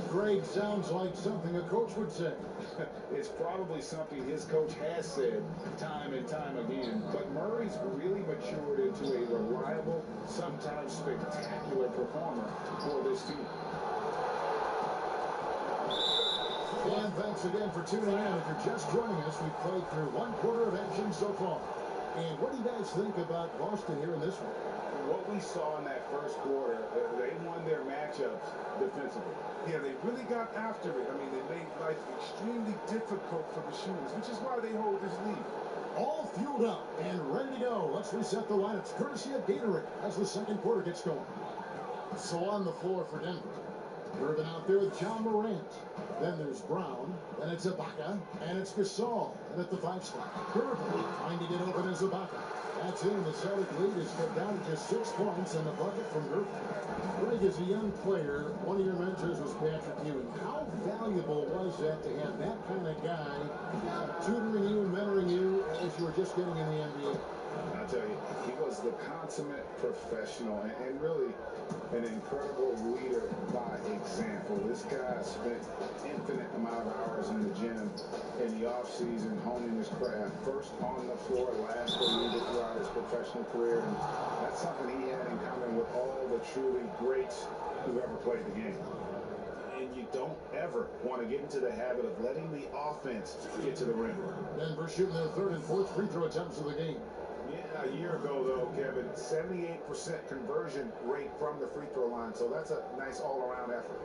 Greg sounds like something a coach would say. It's probably something his coach has said time and time again, but Murray's really matured into a reliable, sometimes spectacular performer for this team. And thanks again for tuning in. If you're just joining us, we've played through 1 quarter of action so far. And what do you guys think about Boston here in this one? What we saw in that first quarter, they won their matchups defensively. Yeah, they really got after it. I mean, they made life extremely difficult for the shooters, which is why they hold this lead. All fueled up and ready to go. Let's reset the lineups, courtesy of Gatorade, as the second quarter gets going. So on the floor for Denver. Irvin out there with John Morant. Then there's Brown. Then it's Ibaka. And it's Gasol. And at the 5 spot, Irvin trying to get open as Ibaka. That's in. The Celtic lead is cut down to just 6 points and a bucket from Irvin. Greg, as a young player, one of your mentors was Patrick Ewing. How valuable was that to have that kind of guy tutoring you and mentoring you as you were just getting in the NBA? I tell you, he was the consummate professional and really an incredible leader by example. This guy spent infinite amount of hours in the gym in the off season, honing his craft. First on the floor, last believe it throughout his professional career. And that's something he had in common with all the truly greats who ever played the game. And you don't ever want to get into the habit of letting the offense get to the rim. Denver shooting their 3rd and 4th free throw attempts of the game. Yeah, a year ago, though, Kevin, 78% conversion rate from the free throw line. So that's a nice all-around effort.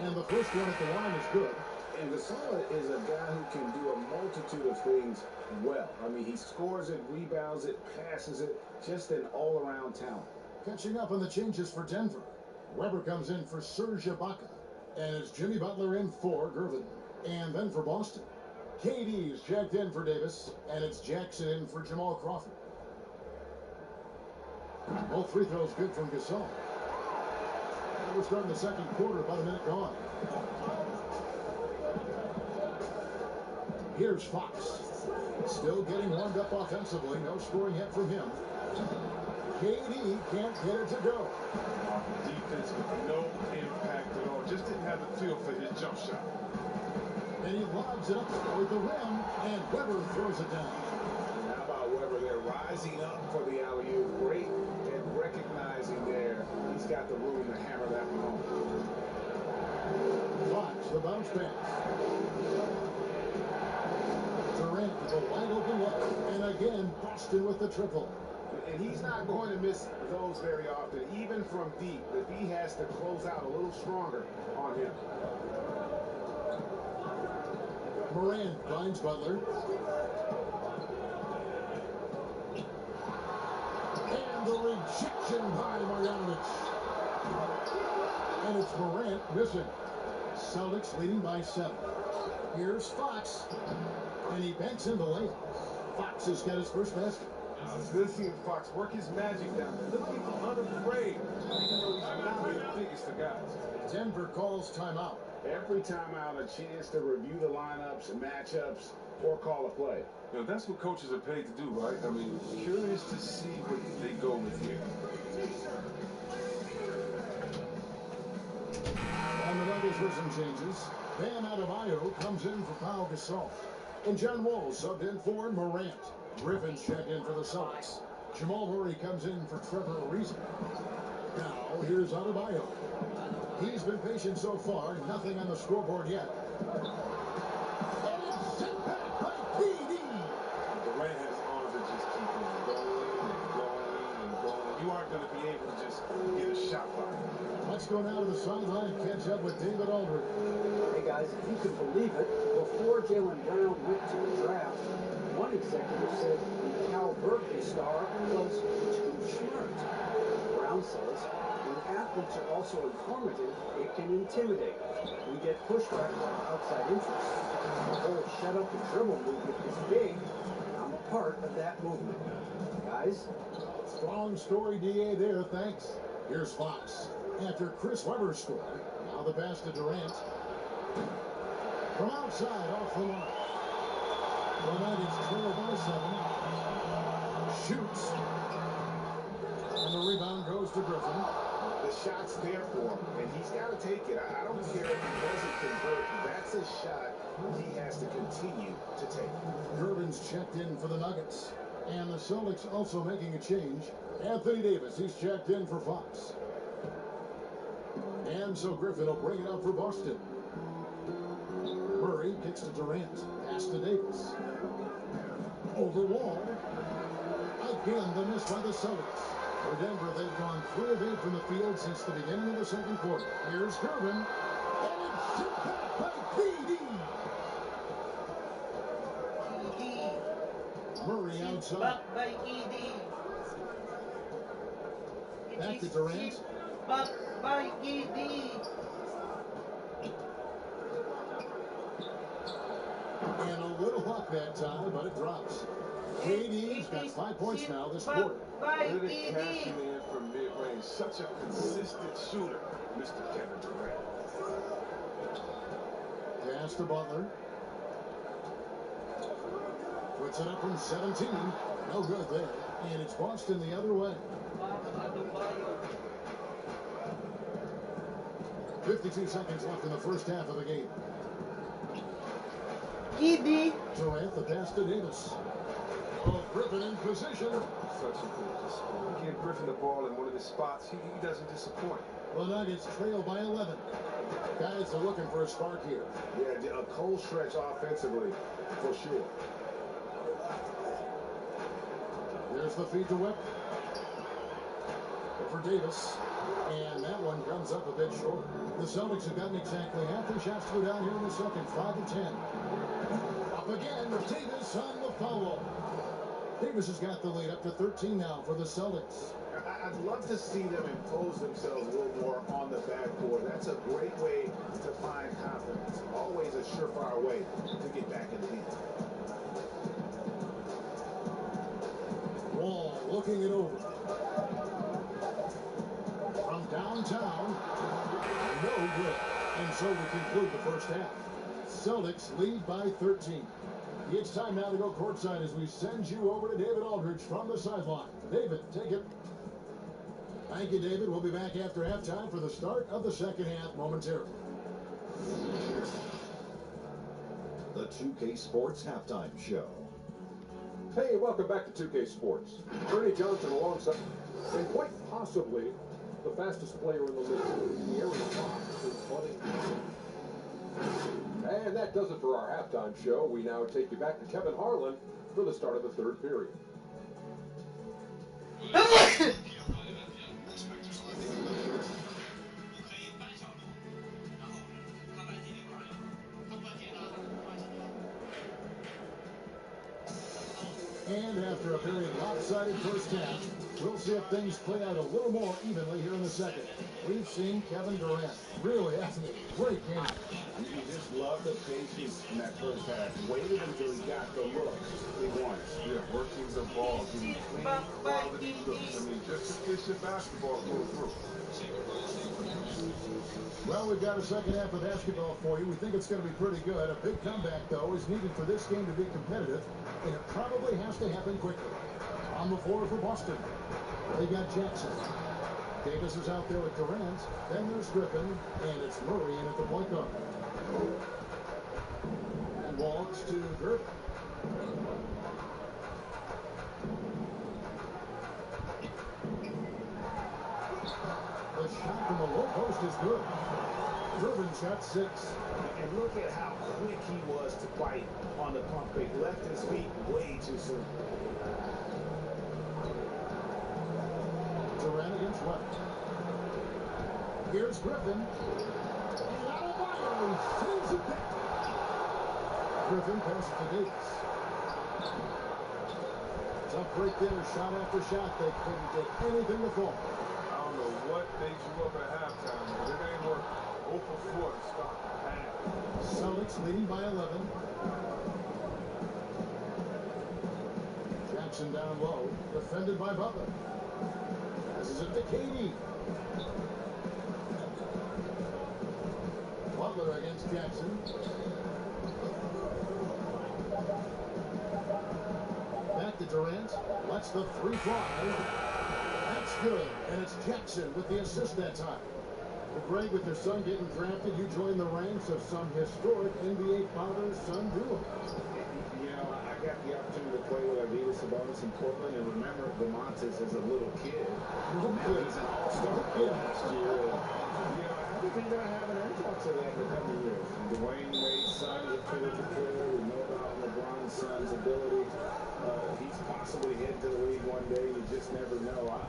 And the first one at the line is good. And Gasol is a guy who can do a multitude of things well. I mean, he scores it, rebounds it, passes it, just an all-around talent. Catching up on the changes for Denver. Weber comes in for Serge Ibaka. And it's Jimmy Butler in for Gervin. And then for Boston, KD is checked in for Davis. And it's Jackson in for Jamal Crawford. Both free throws good from Gasol. We're starting the second quarter, about a minute gone. Here's Fox. Still getting warmed up offensively. No scoring yet from him. KD can't get it to go. Defense with no impact at all. Just didn't have the feel for his jump shot. And he lobs it up toward the rim, and Weber throws it down. And how about Weber there rising up for the alley-oop? Great at recognizing there. He's got the room to hammer that one home. Fox, the bounce pass. Durant with a wide open look. And again, Boston with the triple. And he's not going to miss those very often, even from deep. The D has to close out a little stronger on him. Morant finds Butler. And the rejection by Marjanovic. And it's Morant missing. Celtics leading by 7. Here's Fox. And he banks in the layup. Fox has got his first basket. It's good seeing Fox work his magic down there. Looking unafraid, even though he's not the biggest of guys. Denver calls timeout. Every timeout, a chance to review the lineups, matchups, or call a play. You know, that's what coaches are paid to do, right? I mean, curious to see what they go with here. And the Nuggets with some changes. Bam Adebayo comes in for Pau Gasol. And John Wall subbed in for Morant. Griffin's checked in for the Celtics. Jamal Murray comes in for Trevor Ariza. Now, here's Adebayo. He's been patient so far. Nothing on the scoreboard yet. And it's sent back by KD. Durant has arms that just keep him going and going and going. You aren't going to be able to just get a shot by him. Let's go now to the sideline and catch up with David Aldridge. Hey guys, if you can believe it, before Jaylen Brown went to the draft, one executive said the Cal Berkeley star was too smart. Brown says when athletes are also informative, it can intimidate. We get pushback from outside interests. The whole shut up and dribble movement is big. I'm a part of that movement. Guys? Strong story, DA there, thanks. Here's Fox. After Chris Webber scored, now the pass to Durant. From outside, off the mark. The Nuggets trail by 7. Shoots. And the rebound goes to Griffin. The shot's there for him, and he's got to take it. I don't care if he doesn't convert. That's a shot he has to continue to take. Gervin's checked in for the Nuggets. And the Celtics also making a change. Anthony Davis, he's checked in for Fox. And so Griffin will bring it up for Boston. Murray kicks to Durant. Pass to Davis. Over Wall. Again, the miss by the Celtics. For Denver, they've gone 3 of 8 from the field since the beginning of the second quarter. Here's Gervin. And it's Tipped back by KD. Murray outside. Back by KD. Back to Durant. Back by KD. And a little luck that time, but it drops. KD's got 5 points now this quarter. Good at cashing in from mid-range. Such a consistent shooter, Mr. Kevin Durant. Pass to Butler. Puts it up from 17. No good there. And it's Boston the other way. 52 seconds left in the first half of the game. KD. Durant, the pass to Davis. Oh, Griffin in position. Such a good display. Give Griffin the ball in one of his spots. He doesn't disappoint. The Nuggets trail by 11. Guys are looking for a spark here. Yeah, a cold stretch offensively, for sure. There's the feed to Webb. For Davis. And that one comes up a bit short. The Celtics have gotten exactly half their shots to go down here in the second. 5-10. Up again with Davis on the foul. Davis has got the lead up to 13 now for the Celtics. I'd love to see them impose themselves a little more on the backboard. That's a great way to find confidence. Always a surefire way to get back in the game. Wall looking it over. From downtown, no good. And so we conclude the first half. Celtics lead by 13. It's time now to go courtside as we send you over to David Aldridge from the sideline. David, take it. Thank you, David. We'll be back after halftime for the start of the second half momentarily. The 2K Sports Halftime Show. Hey, welcome back to 2K Sports. Ernie Johnson alongside, and quite possibly the fastest player in the league, the Aaron Fox, is putting. And that does it for our halftime show. We now take you back to Kevin Harlan for the start of the third period. And after a very lopsided first half, we'll see if things play out a little more evenly here in the second. We've seen Kevin Durant really having a great game. You just love the patience in that first half. Waited until he got the looks he wanted. Yeah, working the ball, getting clean, quality looks. I mean, just efficient basketball going through. Well, we've got a second half of basketball for you. We think it's going to be pretty good. A big comeback, though, is needed for this game to be competitive, and it probably has to happen quickly. On the floor for Boston, they got Jackson. Davis is out there with Durant. Then there's Griffin, and it's Murray in at the point guard. And walks to Griffin. The shot from the low post is good. Griffin shot 6. And look at how quick he was to fight on the pump fake. Left his feet way too soon. Durant against Webb. Here's Griffin. And Adebayo sends it back. Griffin passes to Davis. Tough break there, shot after shot. They couldn't get anything to fall. I don't know what they drew up at halftime, but it ain't working. 0 for 4 to start the half. Celtics leading by 11. Jackson down low, defended by Butler. Passes it to KD. Butler against Jackson. Back to Durant. Lets the three fly. That's good. And it's Jackson with the assist that time. Well, Greg, with your son getting drafted, you joined the ranks of some historic NBA father-son duo. You know, I got the opportunity to play with Arvydas Sabonis in Portland, and remember DeMontis as a little kid. Now he's an all-star last year. You know, I think they're going to have an influx of that in the coming years. And Dwayne Wade's son is a terrific player. We know about LeBron's son's ability. He's possibly heading to the league one one day. You just never know.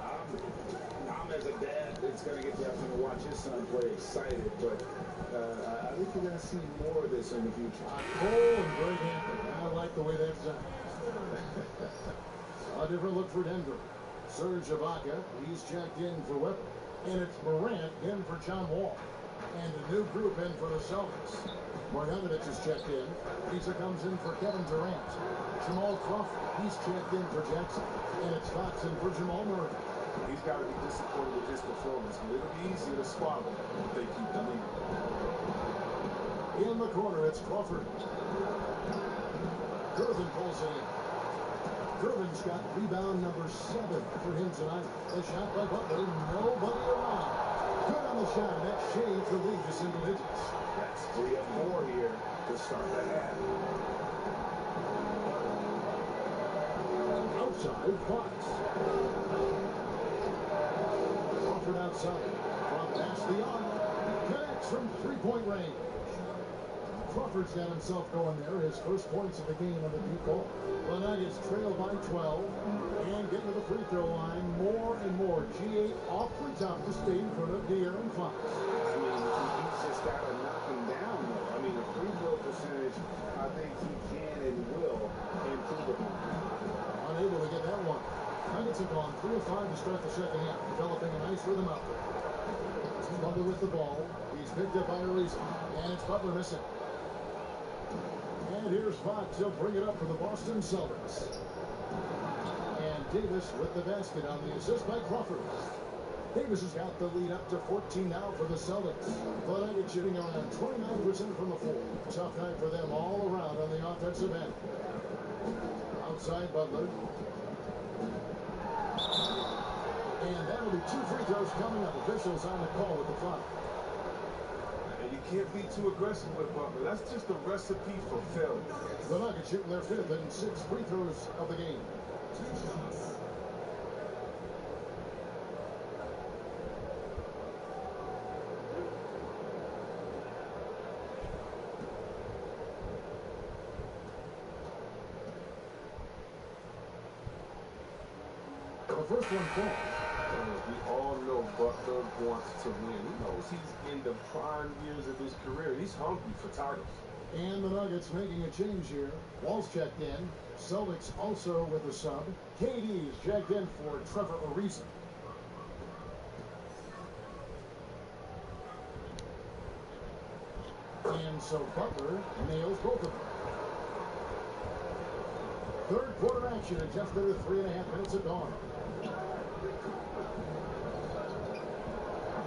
I'm as a dad that's going to get the opportunity to watch his son play excited, but I think you're going to see more of this in the future. Cole and Greg Anthony. I like the way that sounds. A different look for Denver. Serge Ibaka, he's checked in for Weber. And it's Morant in for John Wall. And a new group in for the Celtics. Marjanovic is checked in. Lisa comes in for Kevin Durant. Jamal Crawford, he's checked in for Jackson. And it's Fox in for Jamal Murray. He's got to be disappointed with his performance, but it'll be easier to spot him if they keep the lead. In the corner, it's Crawford. Gervin pulls it in. Gervin's got rebound number 7 for him tonight. The shot by Butler, nobody around. Good on the shot, and that shades the lead to single digits. That's 3 of 4 here to start the half. Outside, Fox. Crawford outside. From past the arc. Connects from three-point range. Crawford's got himself going there. His first points of the game on the deep ball. The Nuggets trail by 12 and get to the free throw line more and more. G8 awfully tough to stay in front of De'Aaron Fox. I mean, he's just got to knock him down, though. I mean, the free throw percentage, I think he can and will improve upon. Unable to get that one. Nuggets have gone 3 of 5 to start the second half, developing a nice rhythm out there. It's Butler with the ball. He's picked up by Ariza, and it's Butler missing. And here's Fox. He'll bring it up for the Boston Celtics. And Davis with the basket on the assist by Crawford. Davis has got the lead up to 14 now for the Celtics. The Nuggets shooting around 29% from the floor. Tough night for them all around on the offensive end. Outside Butler. And that'll be 2 free throws coming up. Officials on the call with the foul. And you can't be too aggressive with Butler. That's just a recipe for failure. The Nuggets shooting their 5th and 6th free throws of the game. The first one falls. We all know Butler wants to win. He knows he's in the prime years of his career. He's hungry for titles. And the Nuggets making a change here. Wall's checked in. Celtics also with a sub. KD is checked in for Trevor Ariza. And so Butler nails both of them. Third quarter action at just under 3.5 minutes of gone.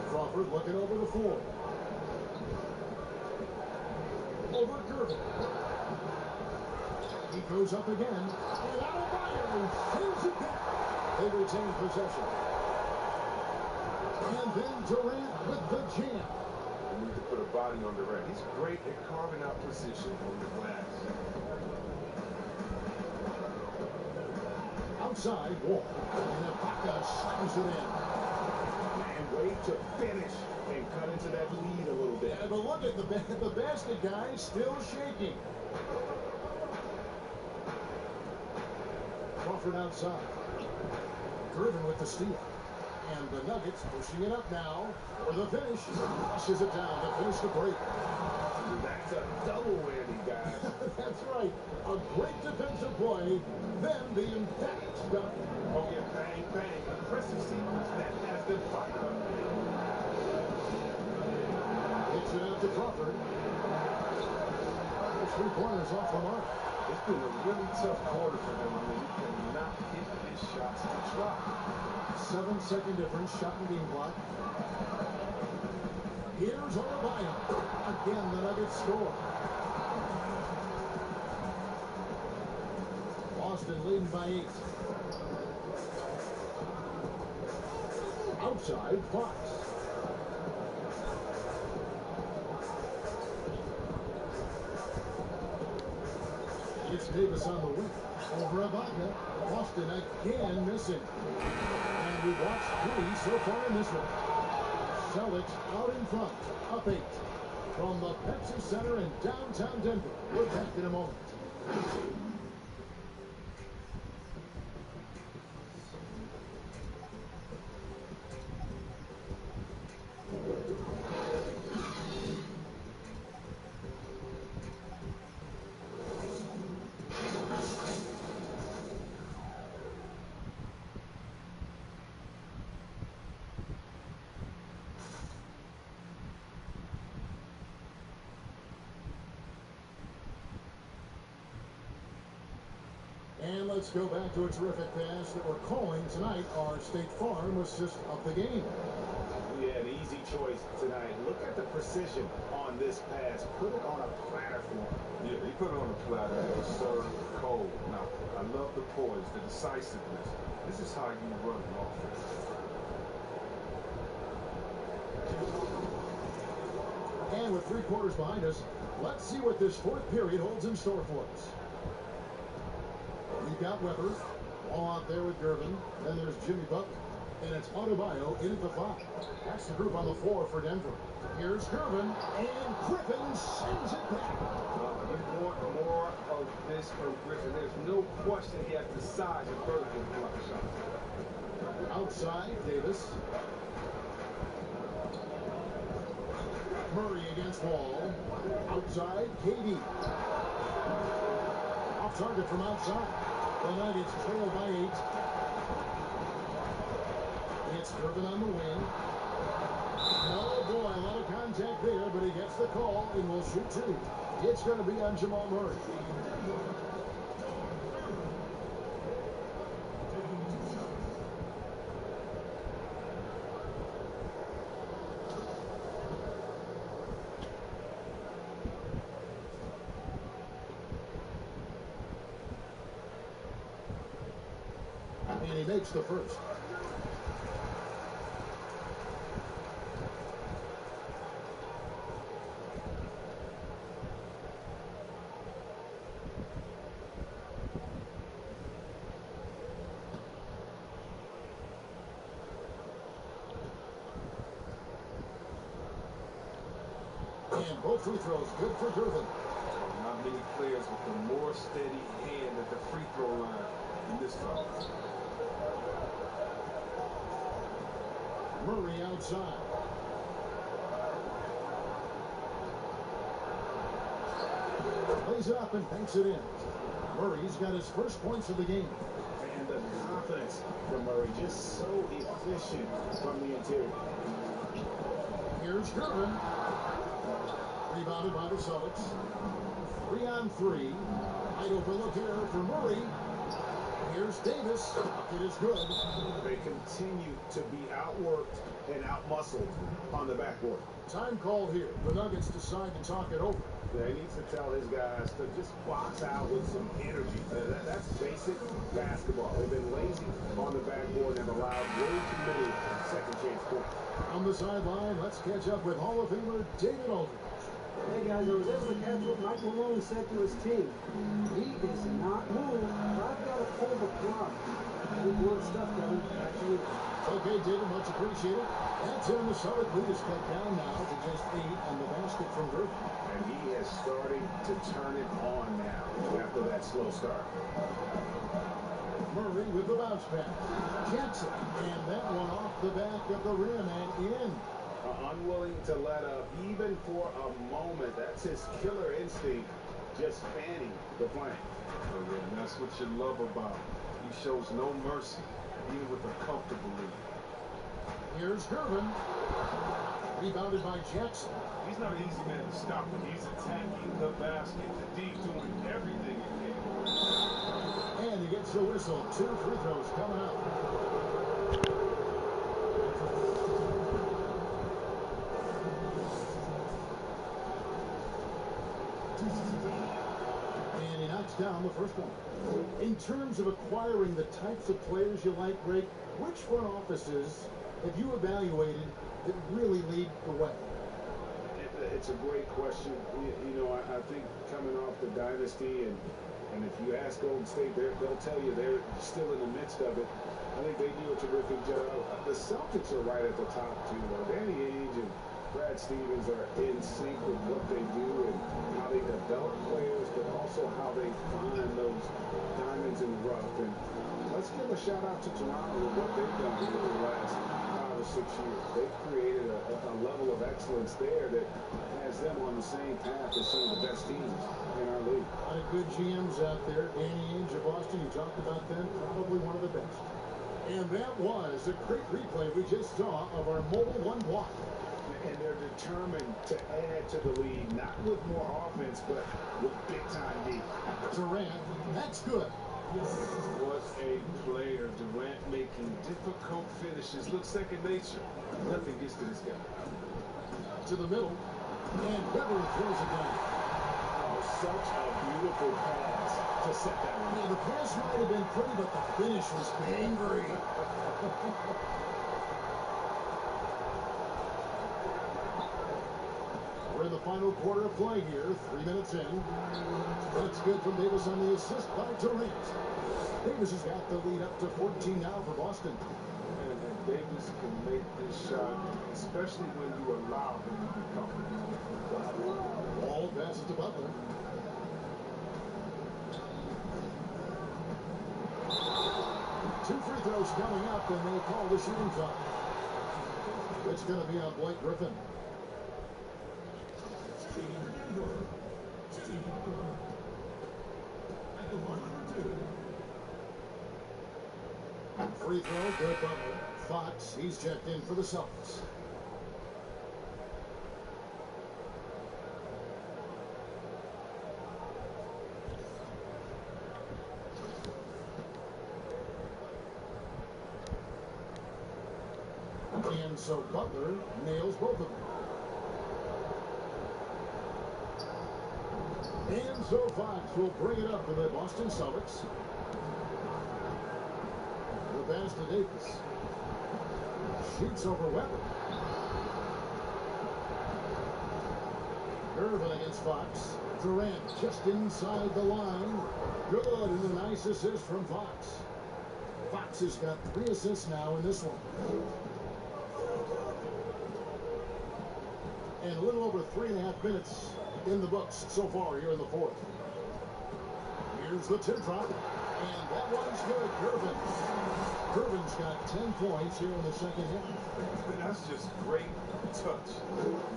Crawford looking over the floor. Over Gervin. He goes up again. And Adebayo shoots it back. They retain possession. And then Durant with the jam. You need to put a body on Durant. He's great at carving out position on the glass. Outside, Wall. And Ibaka slams it in. And wait to finish and cut into that lead a little bit. Yeah, but look at the basket guy still shaking. Crawford outside. Gervin with the steal. And the Nuggets pushing it up now for the finish. Flushes it down to finish the break. That's a double whammy, guys. That's right. A great defensive play. Then the emphatic dunk. Oh, yeah, bang, bang. Impressive sequence that has been fired up. Hits it out to Crawford. 3-pointers off the mark. It's been a really tough quarter for him. I mean, he cannot hit his shots to try. 7-second difference, shot and game clock. Here's Adebayo. Again, the Nuggets score. Boston leading by 8. Outside, Fox. It's Davis on the wing. Over Ibaka. Boston again missing. And we watched 3 so far in this one. Celtics out in front, up 8. From the Pepsi Center in downtown Denver. We're back in a moment. And let's go back to a terrific pass that we're calling tonight. Our State Farm assist of the game. Yeah, an easy choice tonight. Look at the precision on this pass. Put it on a platter for him. Yeah, he put it on a platter and it was served cold. Now, I love the poise, the decisiveness. This is how you run an offense. And with 3 quarters behind us, let's see what this fourth period holds in store for us. We've got Weber, all out there with Gervin. Then there's Jimmy Butler. And it's Adebayo in at the 5. That's the group on the floor for Denver. Here's Gervin, and Griffin sends it back. You want more of this from Griffin. There's no question he has the size and vertical block shot. Outside, Davis. Murray against Wall. Outside, KD. Off target from outside. The Nuggets trail by 8. It's Gervin on the wing. Oh boy, a lot of contact there, but he gets the call and will shoot 2. It's going to be on Jamal Murray. And he makes the first. And both free throws good for Gervin. Not many players with a more steady hand at the free throw line than this fellow. Murray outside. Lays it up and banks it in. Murray's got his first points of the game. And the confidence from Murray, just so efficient from the interior. Here's Gervin. Rebounded by the Celtics. 3 on 3. Wide open look here for Murray. Here's Davis. It is good. They continue to be outworked and outmuscled on the backboard. Time called here. The Nuggets decide to talk it over. Yeah, he needs to tell his guys to just box out with some energy. That's basic basketball. They've been lazy on the backboard and have allowed way too many second chance points. On the sideline, let's catch up with Hall of Famer David Aldridge. Hey guys, I was able to catch what Mike Malone said to his team. He is not moved. I've got to pull the plug. Big word stuff, Kevin. Back to you. Okay, David, much appreciated. That's in the Summit lead is cut down now to just 8 on the basket from Gervin. And he is starting to turn it on now after that slow start. Murray with the bounce pass. Jackson, and that one off the back of the rim and in. Unwilling to let up even for a moment. That's his killer instinct, just fanning the flank. Oh, yeah, and that's what you love about him. He shows no mercy, even with a comfortable lead. Here's Gervin. Rebounded by Jackson. He's not an easy man to stop when he's attacking the basket. The D doing everything he can. And he gets the whistle. 2 free throws coming up. And he knocks down the first one. In terms of acquiring the types of players you like, Greg, which front offices have you evaluated that really lead the way? It's a great question. You know, I think coming off the dynasty, and if you ask Golden State, they'll tell you they're still in the midst of it. I think they do a terrific job. The Celtics are right at the top, too. Danny Ainge and Brad Stevens are in sync with what they do and how they develop players, but also how they find those diamonds in the rough. And let's give a shout out to Toronto with what they've done over the last 5 or 6 years. They've created a level of excellence there that has them on the same path as some of the best teams in our league. A lot of good GMs out there. Danny Ainge of Boston, you talked about them, probably one of the best. And that was a great replay we just saw of our Mobile One block. And they're determined to add to the lead, not with more offense, but with big-time D. Durant, that's good. What a player. Durant making difficult finishes look second nature. Nothing gets to this guy. To the middle. And Beverly throws it down. Oh, such a beautiful pass to set that one. Yeah, the pass might have been pretty, but the finish was angry. We're in the final quarter of play here, 3 minutes in. That's good from Davis on the assist by Durant. Davis has got the lead up to 14 now for Boston. And Davis can make this shot, especially when you allow him to be comfortable. Ball passes to Butler. Two free throws coming up, and they call the shooting foul. It's going to be on Blake Griffin. Free throw, good Butler. Fox, he's checked in for the Celtics. And so Butler nails both of them. And so Fox will bring it up for the Boston Celtics. The pass to Davis. Shoots over Weber. Irvin against Fox. Durant just inside the line. Good, and a nice assist from Fox. Fox has got 3 assists now in this one. And a little over 3.5 minutes in the books so far here in the fourth. Here's the tip drop. And that one's good. Irvin's got 10 points here in the second half. That's just great touch.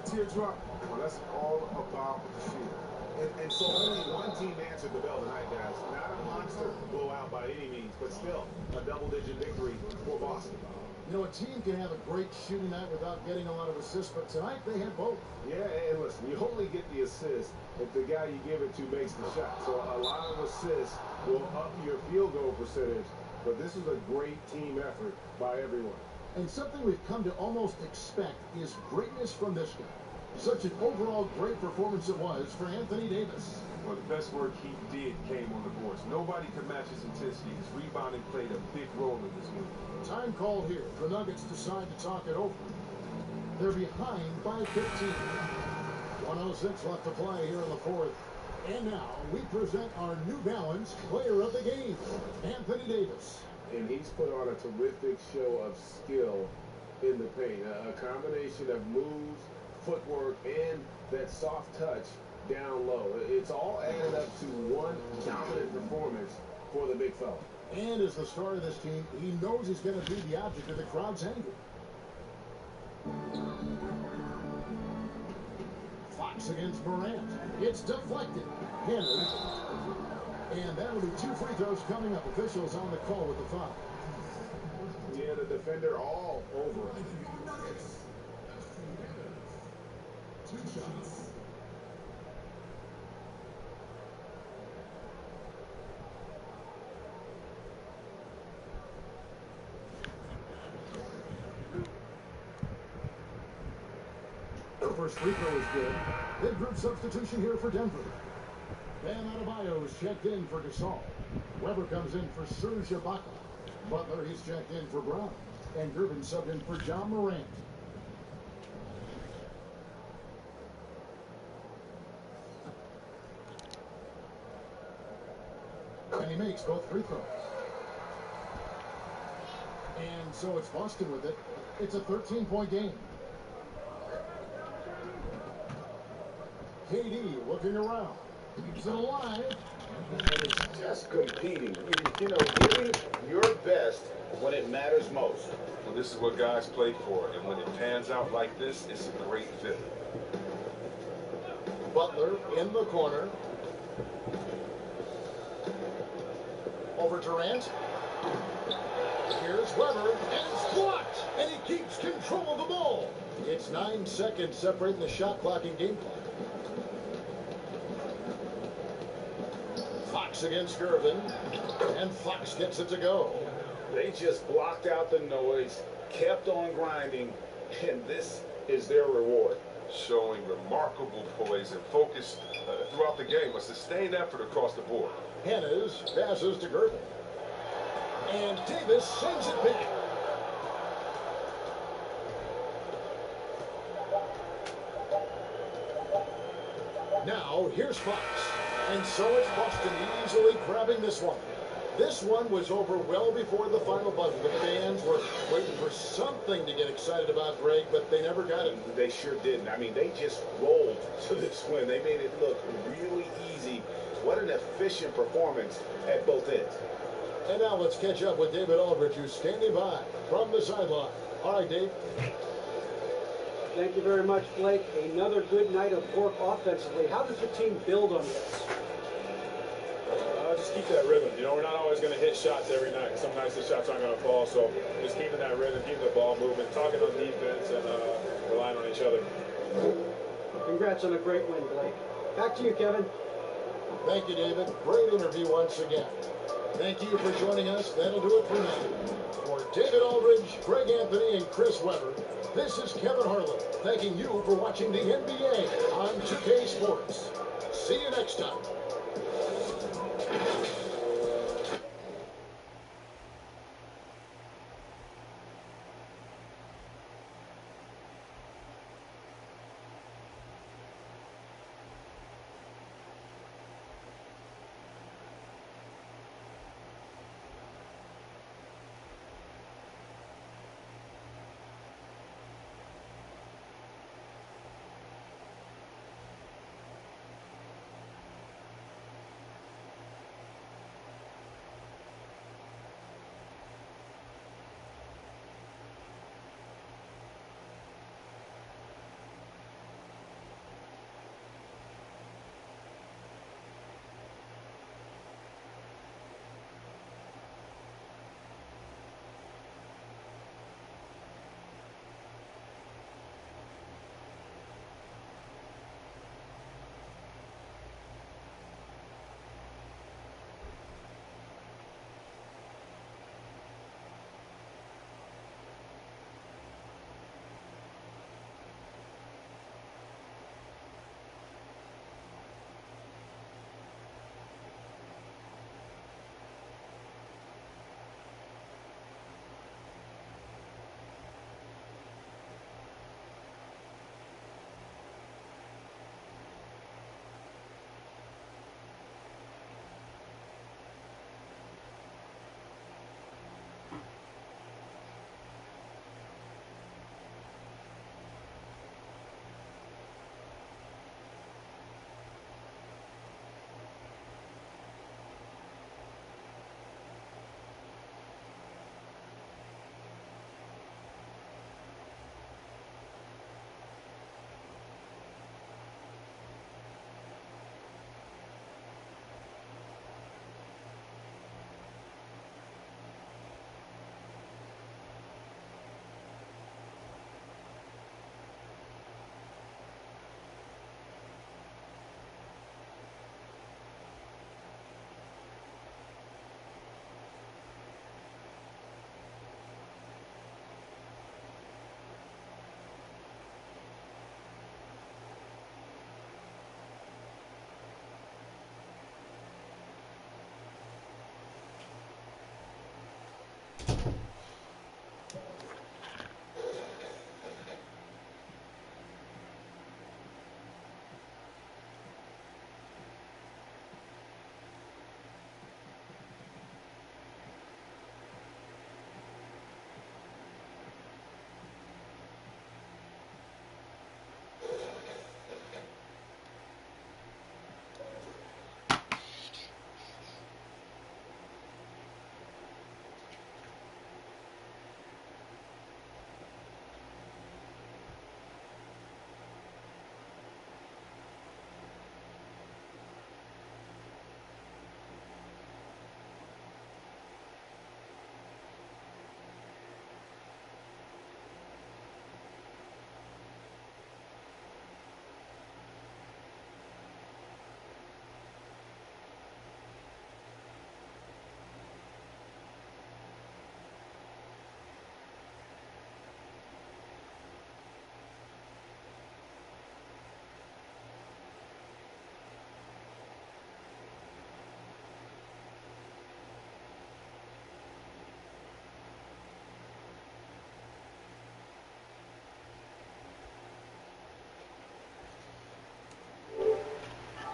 Teardrop, well, that's all about the field. And so only one team answered the bell tonight, guys. Not a monster blowout by any means, but still a double-digit victory for Boston. You know, a team can have a great shooting night without getting a lot of assists, but tonight they had both. Yeah, and listen, you only get the assist if the guy you give it to makes the shot. So a lot of assists will up your field goal percentage, but this is a great team effort by everyone. And something we've come to almost expect is greatness from this guy. Such an overall great performance it was for Anthony Davis. Well, the best work he did came on the boards. Nobody could match his intensity. His rebounding played a big role in this game. Time called here. The Nuggets decide to talk it over. They're behind by 15. 1:06 left to play here in the fourth. And now we present our New Balance player of the game, Anthony Davis. And he's put on a terrific show of skill in the paint. A combination of moves, footwork, and that soft touch down low. It's all added up to one dominant performance for the big fella. And as the star of this team, he knows he's going to be the object of the crowd's anger. Fox against Morant. It's deflected. Henry. And that'll be 2 free throws coming up. Officials on the call with the foul. Yeah, the defender all over him. 2 shots. The first free throw is good. Big group substitution here for Denver. Bam Adebayo is checked in for Gasol. Weber comes in for Serge Ibaka. Butler, he's checked in for Brown. And Gervin subbed in for John Morant. And he makes both free throws. And so it's Boston with it. It's a 13-point game. KD looking around. Keeps it alive. And it's just competing. You know, giving your best when it matters most. Well, this is what guys play for, and when it pans out like this, it's a great fit. Butler in the corner. Over Durant. Here's Weber, and it's blocked, and he keeps control of the ball. It's 9 seconds separating the shot clock and game clock. Fox against Gervin, and Fox gets it to go. They just blocked out the noise, kept on grinding, and this is their reward. Showing remarkable poise and focus throughout the game, a sustained effort across the board. Hennes passes to Gervin, and Davis sends it back. Now, here's Fox. And so it's Boston easily grabbing this one. This one was over well before the final buzzer. The fans were waiting for something to get excited about, Greg, but they never got it. They sure didn't. I mean, they just rolled to this win. They made it look really easy. What an efficient performance at both ends. And now let's catch up with David Aldridge, who's standing by from the sideline. All right, Dave. Thank you very much, Blake. Another good night of work offensively. How does the team build on this? Just keep that rhythm. You know, we're not always going to hit shots every night. Some nights the shots aren't going to fall. So just keeping that rhythm, keeping the ball moving, talking on defense, and relying on each other. Congrats on a great win, Blake. Back to you, Kevin. Thank you, David. Great interview once again. Thank you for joining us. That'll do it for now. For David Aldridge, Greg Anthony, and Chris Webber, this is Kevin Harlan thanking you for watching the NBA on 2K Sports. See you next time.